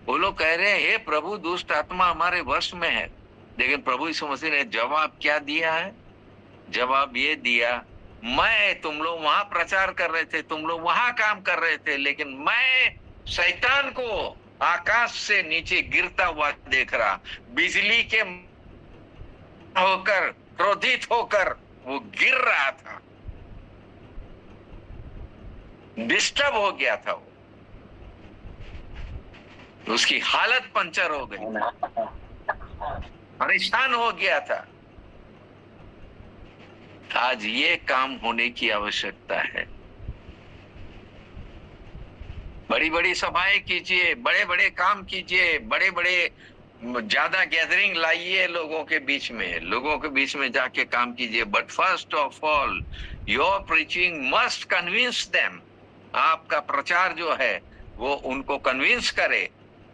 वो लोग कह रहे हैं हे प्रभु दुष्ट आत्मा हमारे वश में है, लेकिन प्रभु यीशु मसीह ने जवाब क्या दिया है? जवाब ये दिया, मैं, तुम लोग वहां प्रचार कर रहे थे, तुम लोग वहां काम कर रहे थे, लेकिन मैं शैतान को आकाश से नीचे गिरता हुआ देख रहा, बिजली के होकर, क्रोधित होकर वो गिर रहा था, डिस्टर्ब हो गया था, वो उसकी हालत पंचर हो गई, परेशान हो गया था। आज ये काम होने की आवश्यकता है। बड़ी बड़ी सभाएं कीजिए, बड़े बड़े काम कीजिए, बड़े बड़े ज्यादा गैदरिंग लाइए लोगों के बीच में, लोगों के बीच में जाके काम कीजिए। But first of all your preaching must convince them. आपका प्रचार जो है वो उनको कन्विंस करे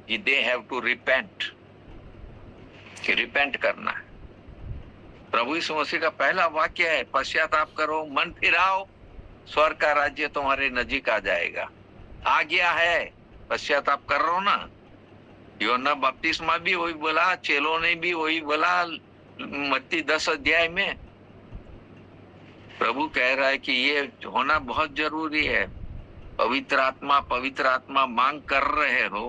कि दे हैव टू रिपेंट, कि रिपेंट करना है। प्रभु यीशु मसीह का पहला वाक्य है, पश्चाताप करो, मन फिराओ, स्वर्ग का राज्य तुम्हारे नजीक आ जाएगा। आ गया है, पश्चाताप कर रहे हो ना। यूहन्ना बपतिस्मा भी वही बोला, चेलों ने भी वही बोला, मत्ती 10 अध्याय में प्रभु कह रहा है कि ये होना बहुत जरूरी है। पवित्र आत्मा मांग कर रहे हो।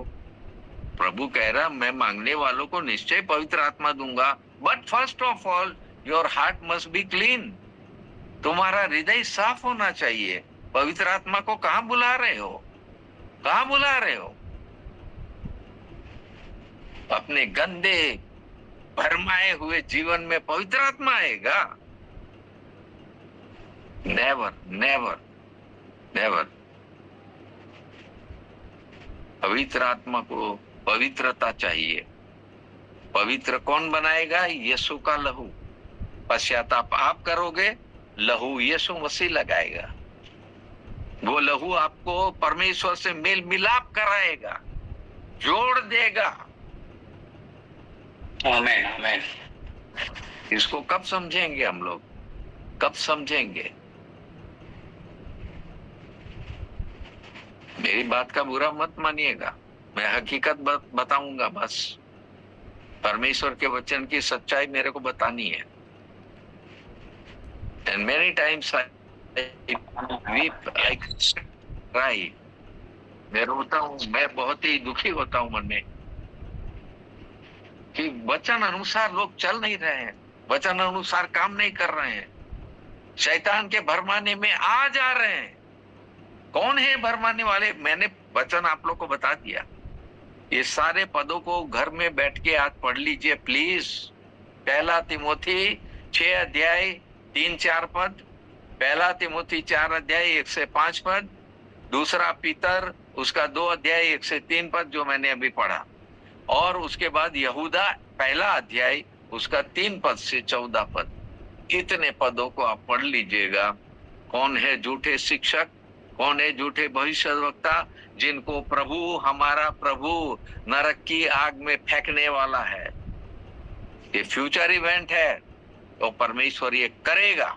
प्रभु कह रहा मैं मांगने वालों को निश्चय पवित्र आत्मा दूंगा, but first of all your heart must be clean. तुम्हारा हृदय साफ होना चाहिए। पवित्र आत्मा को कहां बुला रहे हो, कहां बुला रहे हो? अपने गंदे भरमाए हुए जीवन में पवित्र आत्मा आएगा? Never never never. पवित्र आत्मा को पवित्रता चाहिए। पवित्र कौन बनाएगा? यीशु का लहू। पश्चाताप आप करोगे, लहू यीशु मसीह लगाएगा। वो लहू आपको परमेश्वर से मेल मिलाप कराएगा, जोड़ देगा। आमीन आमीन। इसको कब समझेंगे हम लोग, कब समझेंगे? मेरी बात का बुरा मत मानिएगा, मैं हकीकत बताऊंगा बस। परमेश्वर के वचन की सच्चाई मेरे को बतानी है। And many times I weep, I cry। मैं रोता हूँ, मैं बहुत ही दुखी होता हूँ मन में कि वचन अनुसार लोग चल नहीं रहे हैं, वचन अनुसार काम नहीं कर रहे हैं, शैतान के भरमाने में आ जा रहे हैं। कौन है भरमाने वाले? मैंने वचन आप लोग को बता दिया। ये सारे पदों को घर में बैठ के आज पढ़ लीजिए प्लीज। पहला तिमोथी 6 अध्याय 3-4 पद, पहला तिमोथी 4 अध्याय 1 से 5 पद, दूसरा पीतर उसका 2 अध्याय 1 से 3 पद जो मैंने अभी पढ़ा, और उसके बाद यहूदा पहला अध्याय उसका 3 पद से 14 पद। इतने पदों को आप पढ़ लीजिएगा। कौन है झूठे शिक्षक, कौन है झूठे भविष्यवक्ता जिनको प्रभु, हमारा प्रभु नरक की आग में फेंकने वाला है। ये फ्यूचर इवेंट है, तो परमेश्वर ये करेगा,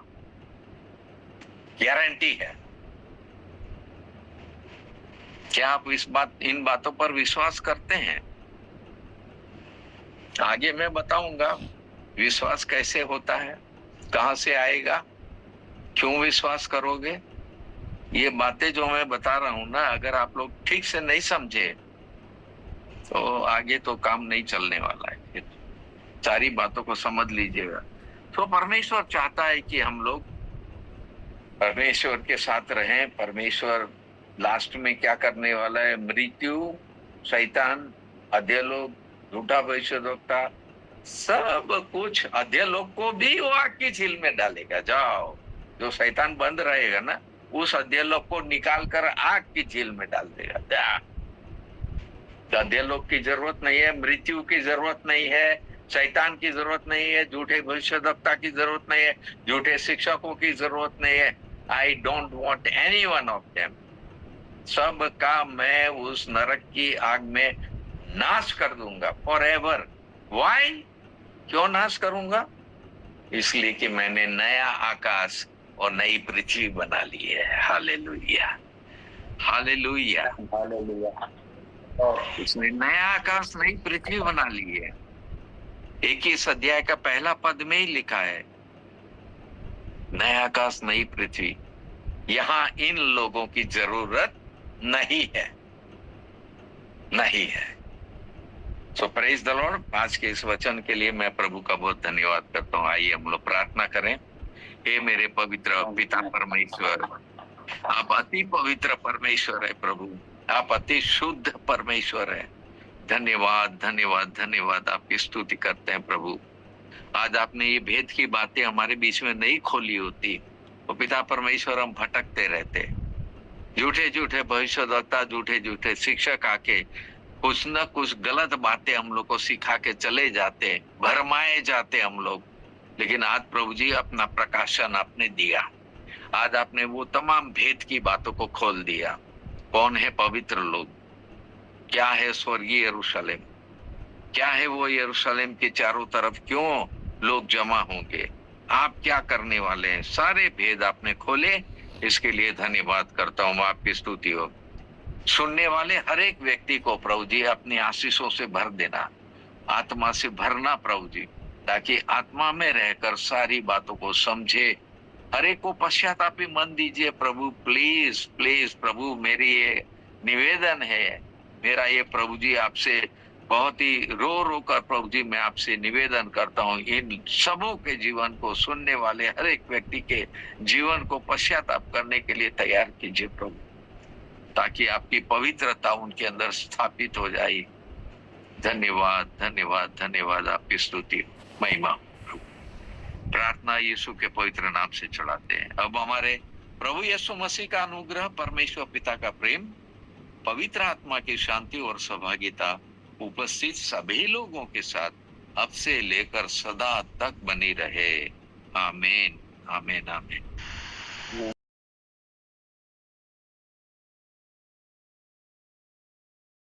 गारंटी है। क्या आप इन बातों पर विश्वास करते हैं? आगे मैं बताऊंगा विश्वास कैसे होता है, कहां से आएगा, क्यों विश्वास करोगे। ये बातें जो मैं बता रहा हूं ना, अगर आप लोग ठीक से नहीं समझे तो आगे तो काम नहीं चलने वाला है। सारी बातों को समझ लीजिएगा। तो परमेश्वर चाहता है कि हम लोग परमेश्वर के साथ रहें। परमेश्वर लास्ट में क्या करने वाला है? मृत्यु, शैतान, अधोलोक, झूठा भविष्यवक्ता, सब कुछ, अधोलोक को भी वो आग की झील में डालेगा। जाओ, जो शैतान बंद रहेगा ना, उस अधोलोक को निकाल कर आग की झील में डाल देगा। अधोलोक की जरूरत नहीं है, मृत्यु की जरूरत नहीं है, शैतान की जरूरत नहीं है, झूठे भविष्यवक्ता की जरूरत नहीं है, झूठे शिक्षकों की जरूरत नहीं है। I don't want any one of them. सब का मैं उस नरक की आग में नाश कर दूंगा फॉर एवर। वाई? क्यों नाश करूंगा? इसलिए कि मैंने नया आकाश और नई पृथ्वी बना ली है। Hallelujah, hallelujah, hallelujah. उसने नया आकाश नई पृथ्वी बना ली है। 21 अध्याय का पहला पद में ही लिखा है, नया आकाश नई पृथ्वी। यहां इन लोगों की जरूरत नहीं है, नहीं है। सो प्रेज द लॉर्ड। आज के इस वचन के लिए मैं प्रभु का बहुत धन्यवाद करता हूँ। आइए हम लोग प्रार्थना करें। हे मेरे पवित्र पिता परमेश्वर, आप अति पवित्र परमेश्वर है प्रभु, आप अति शुद्ध परमेश्वर है। धन्यवाद धन्यवाद धन्यवाद, आपकी स्तुति करते हैं प्रभु। आज आपने ये भेद की बातें हमारे बीच में नहीं खोली होती तो पिता परमेश्वर हम भटकते रहते। झूठे झूठे भविष्यवक्ता, झूठे झूठे शिक्षक आके कुछ न कुछ गलत बातें हम लोग को सिखा के चले जाते, भरमाए जाते हम लोग। लेकिन आज प्रभु जी अपना प्रकाशन आपने दिया, आज आपने वो तमाम भेद की बातों को खोल दिया। कौन है पवित्र लोग, क्या है स्वर्गीय यरूशलेम, क्या है वो यरूशलेम के चारों तरफ क्यों लोग जमा होंगे, आप क्या करने वाले हैं, सारे भेद आपने खोले। इसके लिए धन्यवाद करता हूँ, आपकी स्तुति हो। सुनने वाले हर एक व्यक्ति को प्रभु जी अपनी आशीषों से भर देना, आत्मा से भरना प्रभु जी, ताकि आत्मा में रहकर सारी बातों को समझे। हर एक को पश्चातापी मन दीजिए प्रभु, प्लीज प्लीज प्रभु, मेरी ये निवेदन है, मेरा ये प्रभु जी आपसे बहुत ही रो रो कर प्रभु जी मैं आपसे निवेदन करता हूँ, इन सबों के जीवन को, सुनने वाले हर एक व्यक्ति के जीवन को पश्चाताप करने के लिए तैयार कीजिए प्रभु, ताकि आपकी पवित्रता उनके अंदर स्थापित हो जाए। धन्यवाद धन्यवाद धन्यवाद, आपकी स्तुति महिमा। प्रार्थना यीशु के पवित्र नाम से चढ़ाते हैं। अब हमारे प्रभु यीशु मसीह का अनुग्रह, परमेश्वर पिता का प्रेम, पवित्र आत्मा की शांति और सहभागिता उपस्थित सभी लोगों के साथ अब से लेकर सदा तक बनी रहे। आमीन आमीन आमीन।